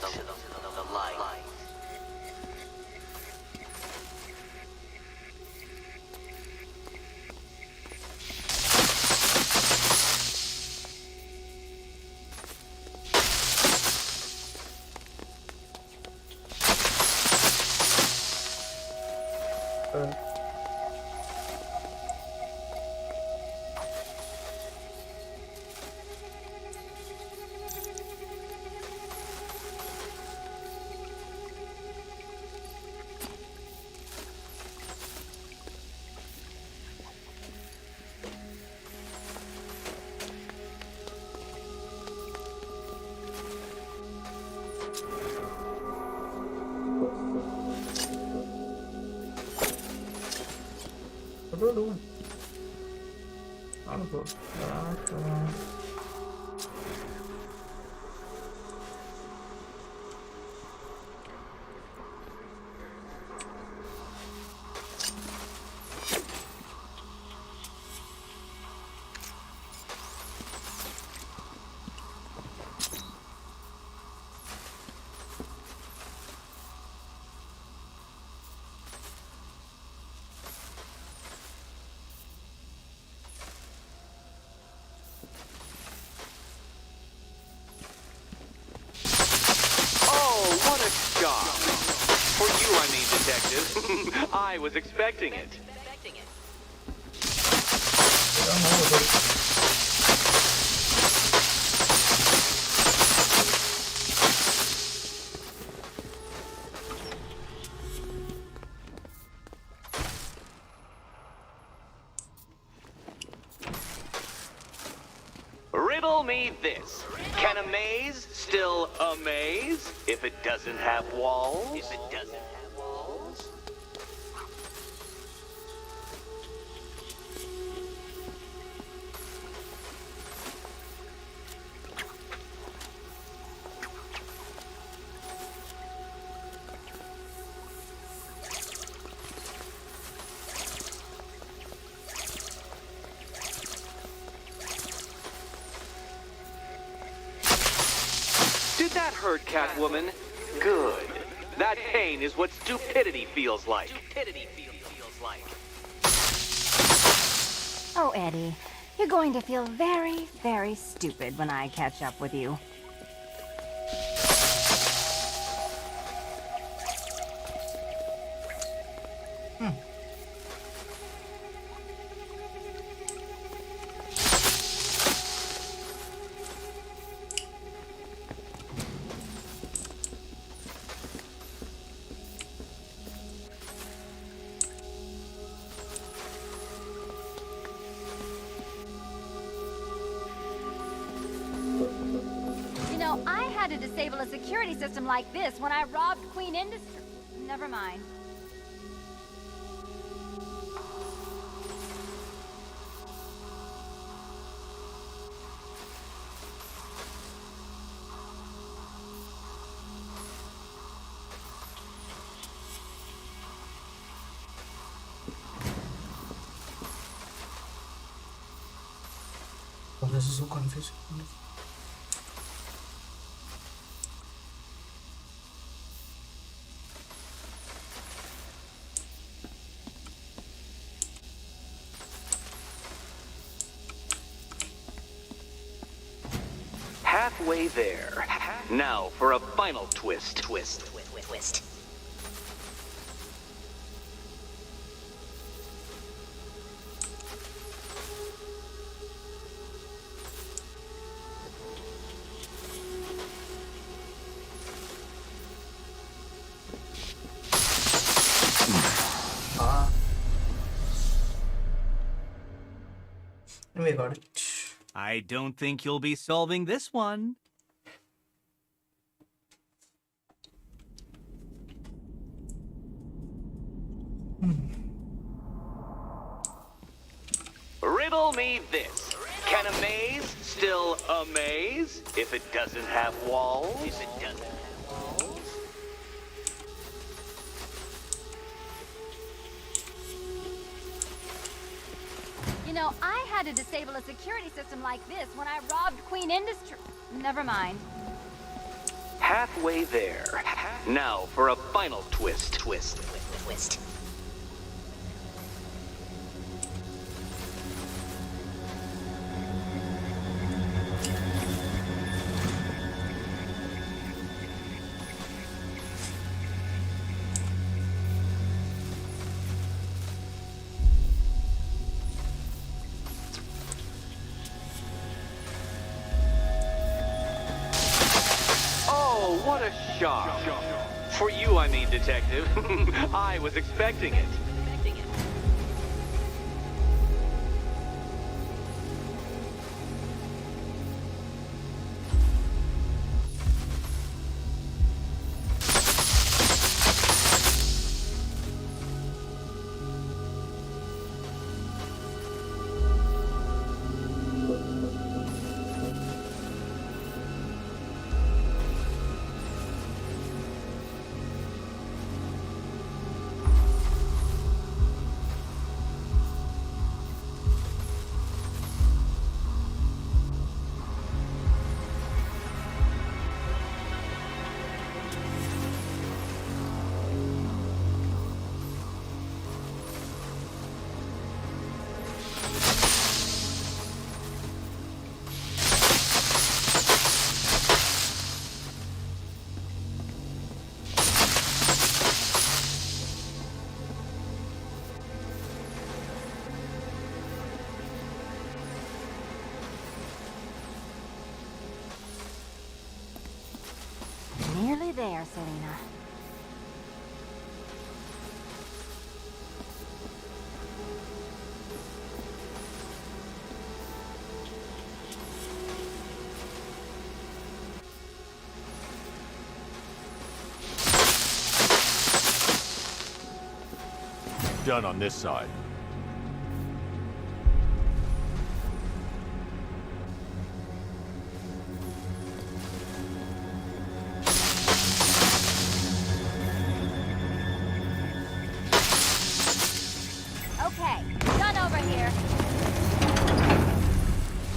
What do I do? I'll go back. shock. For you, I mean, Detective. I was expecting it. Riddle me this. Can a maze still amaze if it doesn't have walls? If it doesn't have walls? Did that hurt, Catwoman? Good. That pain is what stupidity feels like. Oh, Eddie, you're going to feel very, very stupid when I catch up with you. I had to disable a security system like this when I robbed Queen Industry. Never mind. Oh, this is so confusing. Halfway there. Now for a final twist. Twist. We got it. I don't think you'll be solving this one. Riddle me this. Can a maze still amaze if it doesn't have walls? If it doesn't have walls? You know, I had to disable a security system like this when I robbed Queen Industry. Never mind. Halfway there. Now for a final twist. Twist. Oh, what a shock. For you, I mean, Detective. I was expecting it. done on this side. Okay, done over here.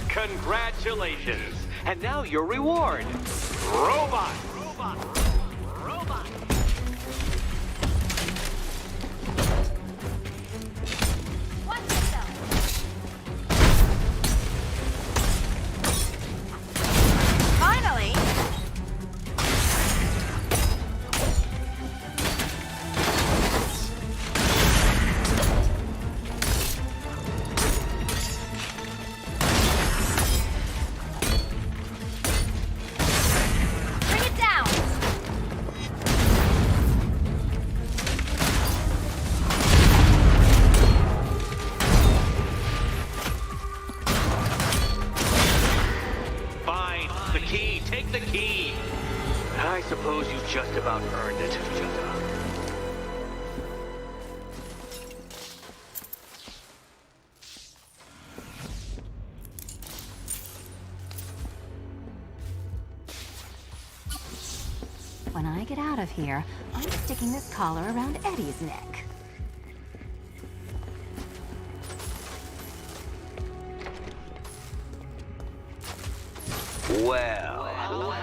Congratulations. And now your reward. Robot. Robot. Robot. Watch yourself. Finally. Bring it down. Fine. The key. Take the key. I suppose you just about earned it. When I get out of here, I'm sticking this collar around Eddie's neck. Well,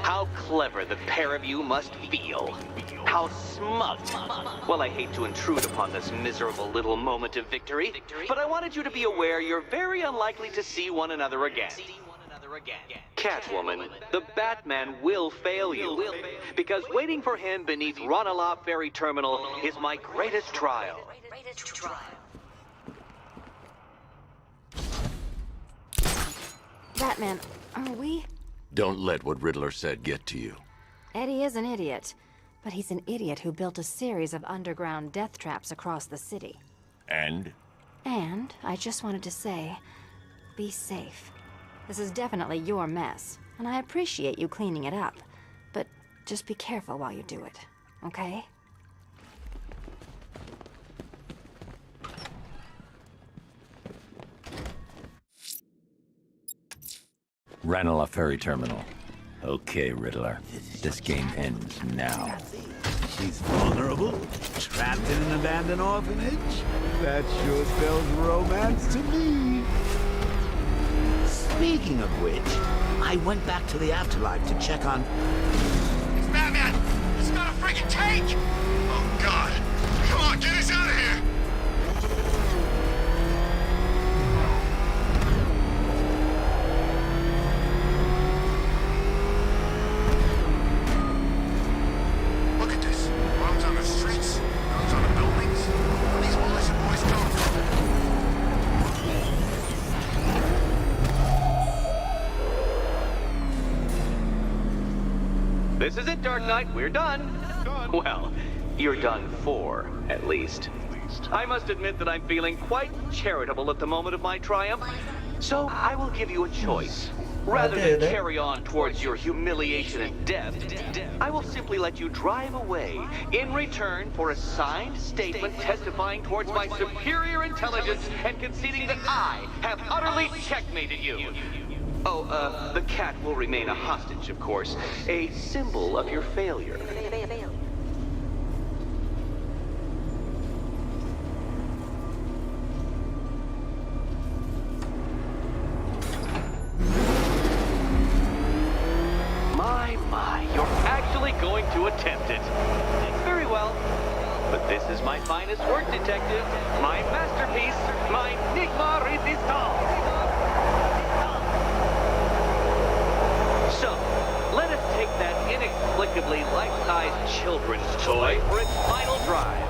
how clever the pair of you must feel. How smug. Well, I hate to intrude upon this miserable little moment of victory, but I wanted you to be aware you're very unlikely to see one another again. Catwoman, the Batman will fail you, because waiting for him beneath Ranelagh Ferry Terminal is my greatest trial. Batman, are we? Don't let what Riddler said get to you. Eddie is an idiot, but he's an idiot who built a series of underground death traps across the city. And? And I just wanted to say, be safe. This is definitely your mess, and I appreciate you cleaning it up. But just be careful while you do it, okay? Ranelagh Ferry Terminal. Okay, Riddler. This game ends now. She's vulnerable, trapped in an abandoned orphanage. That sure spells romance to me. Speaking of which, I went back to the afterlife to check on... It's Batman! It's not a freaking tank! Oh, God. Come on, get us out of here! Look at this. Bombs on the streets, bombs on the buildings. Where these militia boys come from? This is it, Dark Knight. We're done. Well, you're done for, at least. I must admit that I'm feeling quite charitable at the moment of my triumph. So I will give you a choice. Rather than carry on towards your humiliation and death, I will simply let you drive away in return for a signed statement testifying towards my superior intelligence and conceding that I have utterly checkmated you. Oh, the cat will remain a hostage, of course. A symbol of your failure. My, you're actually going to attempt it. Very well. But this is my finest work, detective. My masterpiece, my Enigma Resistance. So, let us take that inexplicably life-sized children's toy for its final drive.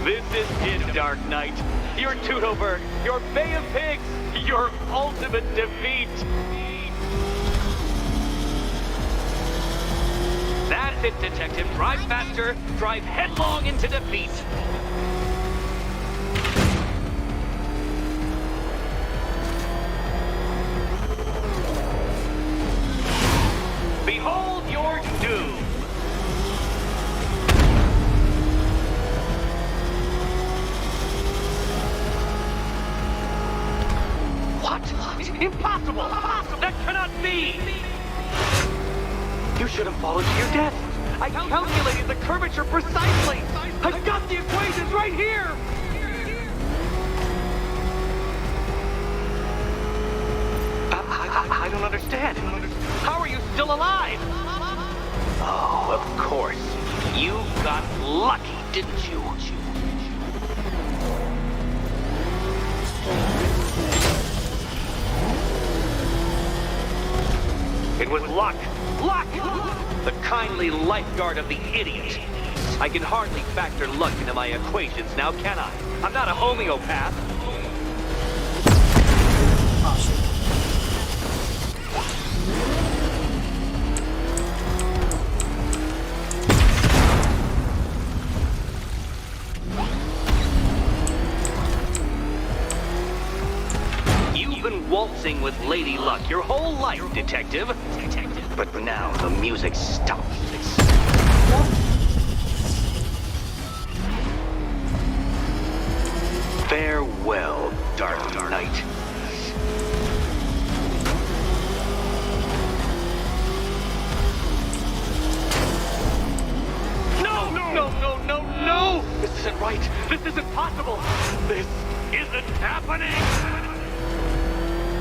This is it, Dark Knight. Your Teutoburg, your Bay of Pigs, your ultimate defeat. That's it, detective. Drive faster, drive headlong into defeat. Behold your doom. Impossible! That cannot be! You should have fallen to your death. I calculated the curvature precisely. I've got the equations right here! I don't understand. How are you still alive? Oh, of course. You got lucky, didn't you? It was luck. Luck! The kindly lifeguard of the idiot. I can hardly factor luck into my equations now, can I? I'm not a homeopath. Oh, shit. You've been waltzing with Lady Luck your whole life, Detective. But now the music stops. Farewell, Dark Knight. No! This isn't right. This isn't possible. This isn't happening.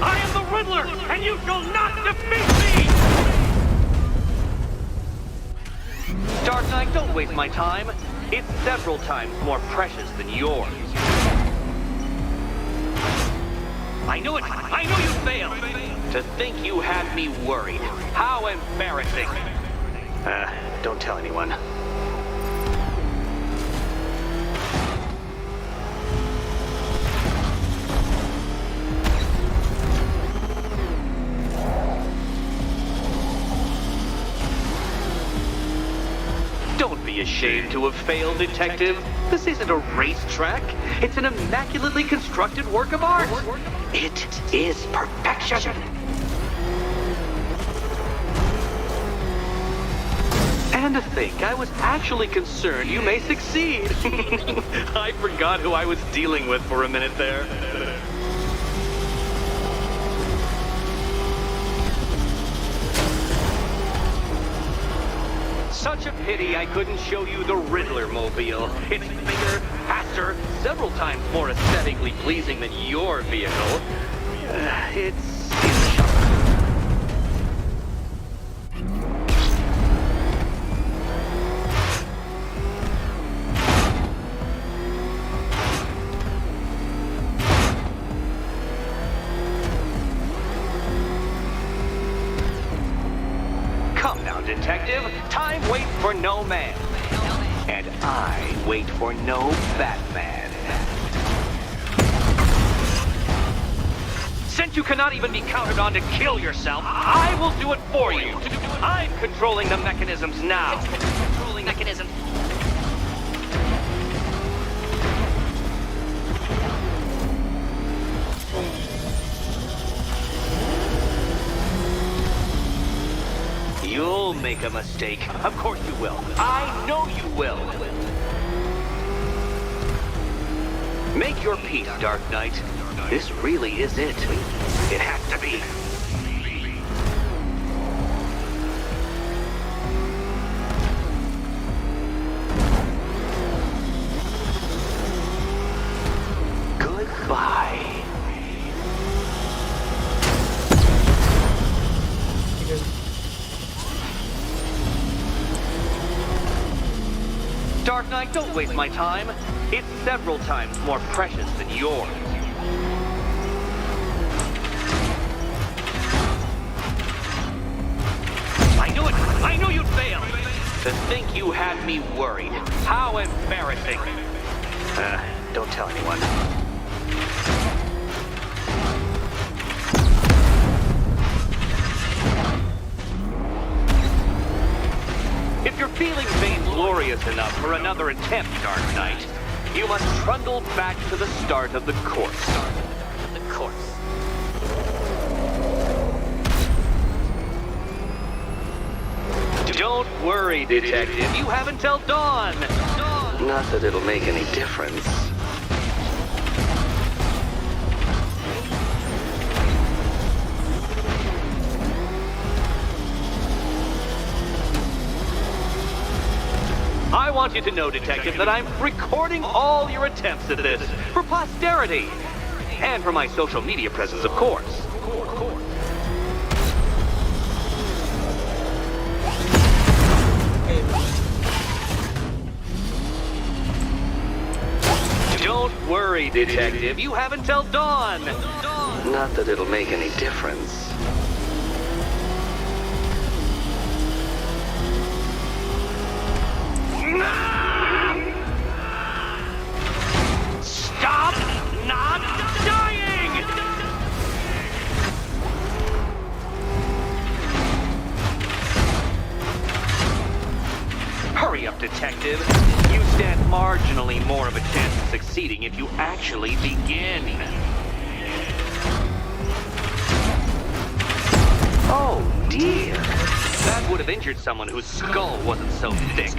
I am the Riddler, and you shall not defeat me! Dark Knight, don't waste my time. It's several times more precious than yours. I knew it! I knew you'd fail! To think you had me worried. How embarrassing. Don't tell anyone. Don't be ashamed to have failed, Detective. This isn't a racetrack. It's an immaculately constructed work of art. It is perfection. And to think, I was actually concerned you may succeed. I forgot who I was dealing with for a minute there. Such a pity I couldn't show you the Riddler mobile. It's bigger, faster, several times more aesthetically pleasing than your vehicle. It's Detective, time waits for no man. And I wait for no Batman. Since you cannot even be counted on to kill yourself, I will do it for you. I'm controlling the mechanisms now. Controlling mechanisms. You'll make a mistake. Of course you will. I know you will. Make your peace, Dark Knight. This really is it. It has to be. Goodbye. Dark Knight, don't waste my time. It's several times more precious than yours. I knew it! I knew you'd fail! To think you had me worried. How embarrassing. Don't tell anyone. If you're feeling vainglorious enough for another attempt, Dark Knight, you must trundle back to the start of the course. Don't worry, Detective. You have until dawn. Not that it'll make any difference. want you to know, Detective, that I'm recording all your attempts at this for posterity. And for my social media presence, of course. Don't worry, Detective. You have until dawn. Not that it'll make any difference. Stop not dying! Hurry up, Detective. You stand marginally more of a chance of succeeding if you actually begin. Oh, dear. That would have injured someone whose skull wasn't so thick.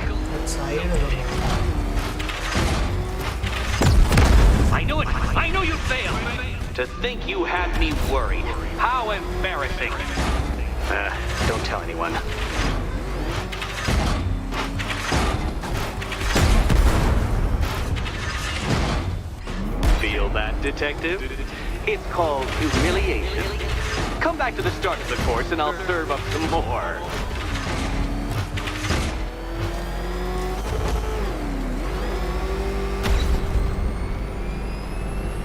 I knew it! I knew you'd fail! To think you had me worried. How embarrassing. Don't tell anyone. Feel that, Detective? It's called humiliation. Come back to the start of the course and I'll serve up some more.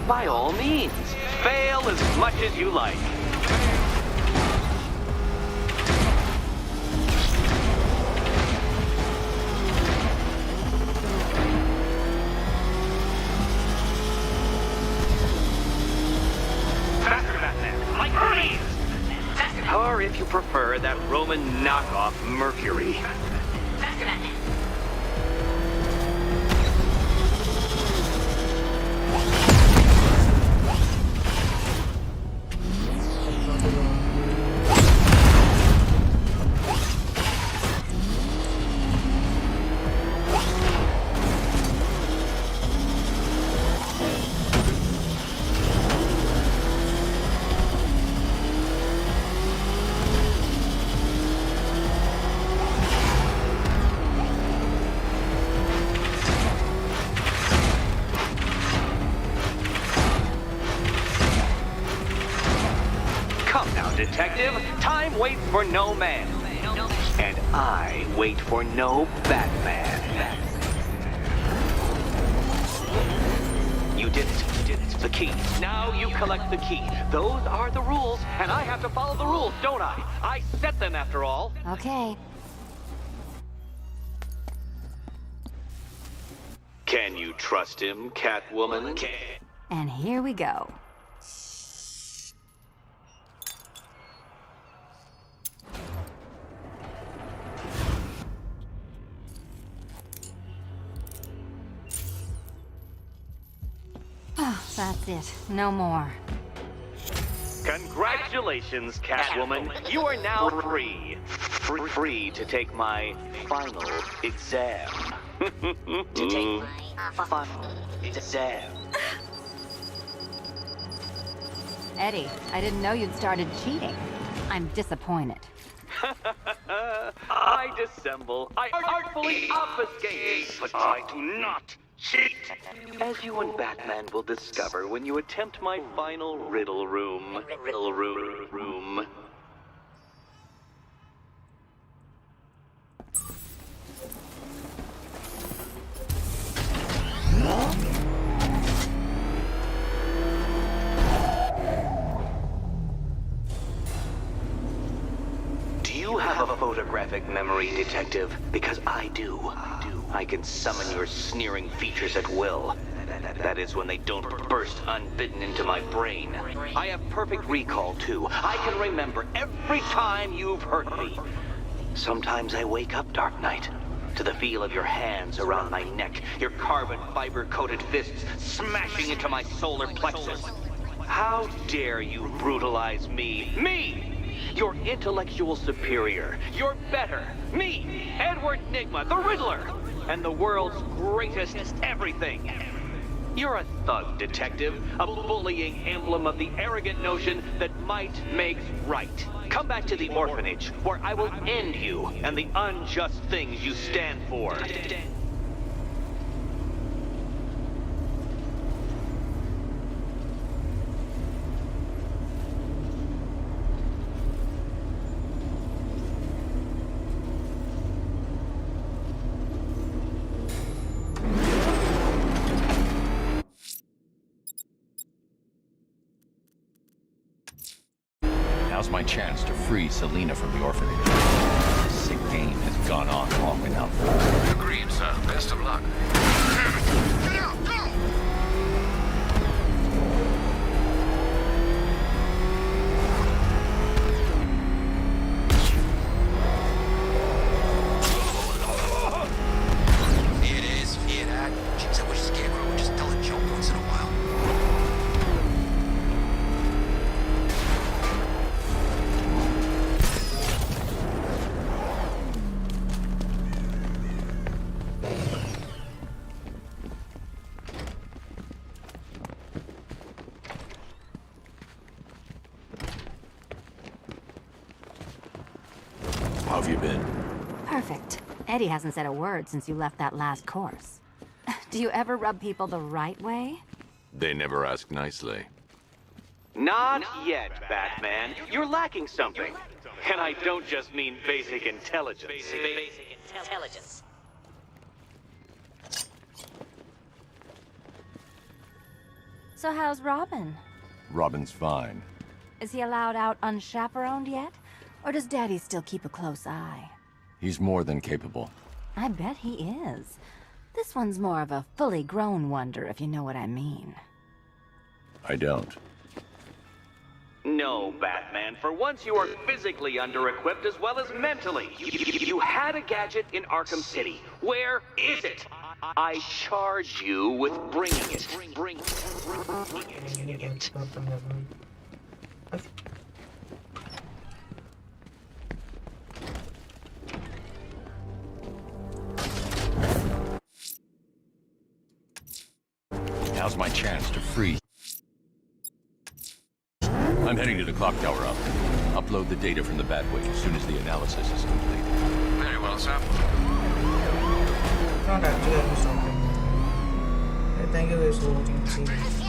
By all means, fail as much as you like. Or if you prefer, that Roman knockoff Mercury. Detective, time waits for no man. And I wait for no Batman. You did it. You did it. The key. Now you collect the key. Those are the rules, and I have to follow the rules, don't I? I set them after all. Okay. Can you trust him, Catwoman? And here we go. Oh, that's it. No more. Congratulations, Catwoman. You are now free. Free to take my final exam. To take my final exam. Eddie, I didn't know you'd started cheating. I'm disappointed. I dissemble. I artfully obfuscate. But I do not cheat. As you and Batman will discover when you attempt my final riddle room. Riddle room. Do you have a photographic memory, Detective? Because I do. I can summon your sneering features at will. That is when they don't burst unbidden into my brain. I have perfect recall, too. I can remember every time you've hurt me. Sometimes I wake up, Dark Knight, to the feel of your hands around my neck, your carbon fiber-coated fists smashing into my solar plexus. How dare you brutalize me? Me! Your intellectual superior. You're better. Me, Edward Nygma, the Riddler, and the world's greatest everything. You're a thug, Detective, a bullying emblem of the arrogant notion that might makes right. Come back to the orphanage, where I will end you and the unjust things you stand for. Now's my chance to free Selena from the orphanage. This sick game has gone on long enough. Agreed, sir. Best of luck. Get out, go! Fear this, fear that. Chicks that wish Scarecrow would just tell a joke once in a while. How have you been? Perfect. Eddie hasn't said a word since you left that last course. Do you ever rub people the right way? They never ask nicely. Not yet, Batman. You're lacking something. And I don't just mean basic intelligence. Basic intelligence. So how's Robin? Robin's fine. Is he allowed out unchaperoned yet? Or does Daddy still keep a close eye? He's more than capable. I bet he is. This one's more of a fully grown wonder, if you know what I mean. I don't. No, Batman. For once, you are physically under-equipped as well as mentally. You had a gadget in Arkham City. Where is it? I charge you with bringing it. Bring it. Now's my chance to free. I'm heading to the clock tower up. Upload the data from the Batwing as soon as the analysis is complete. Very well, sir. Not actually, I was talking. Thank you guys for watching. See you.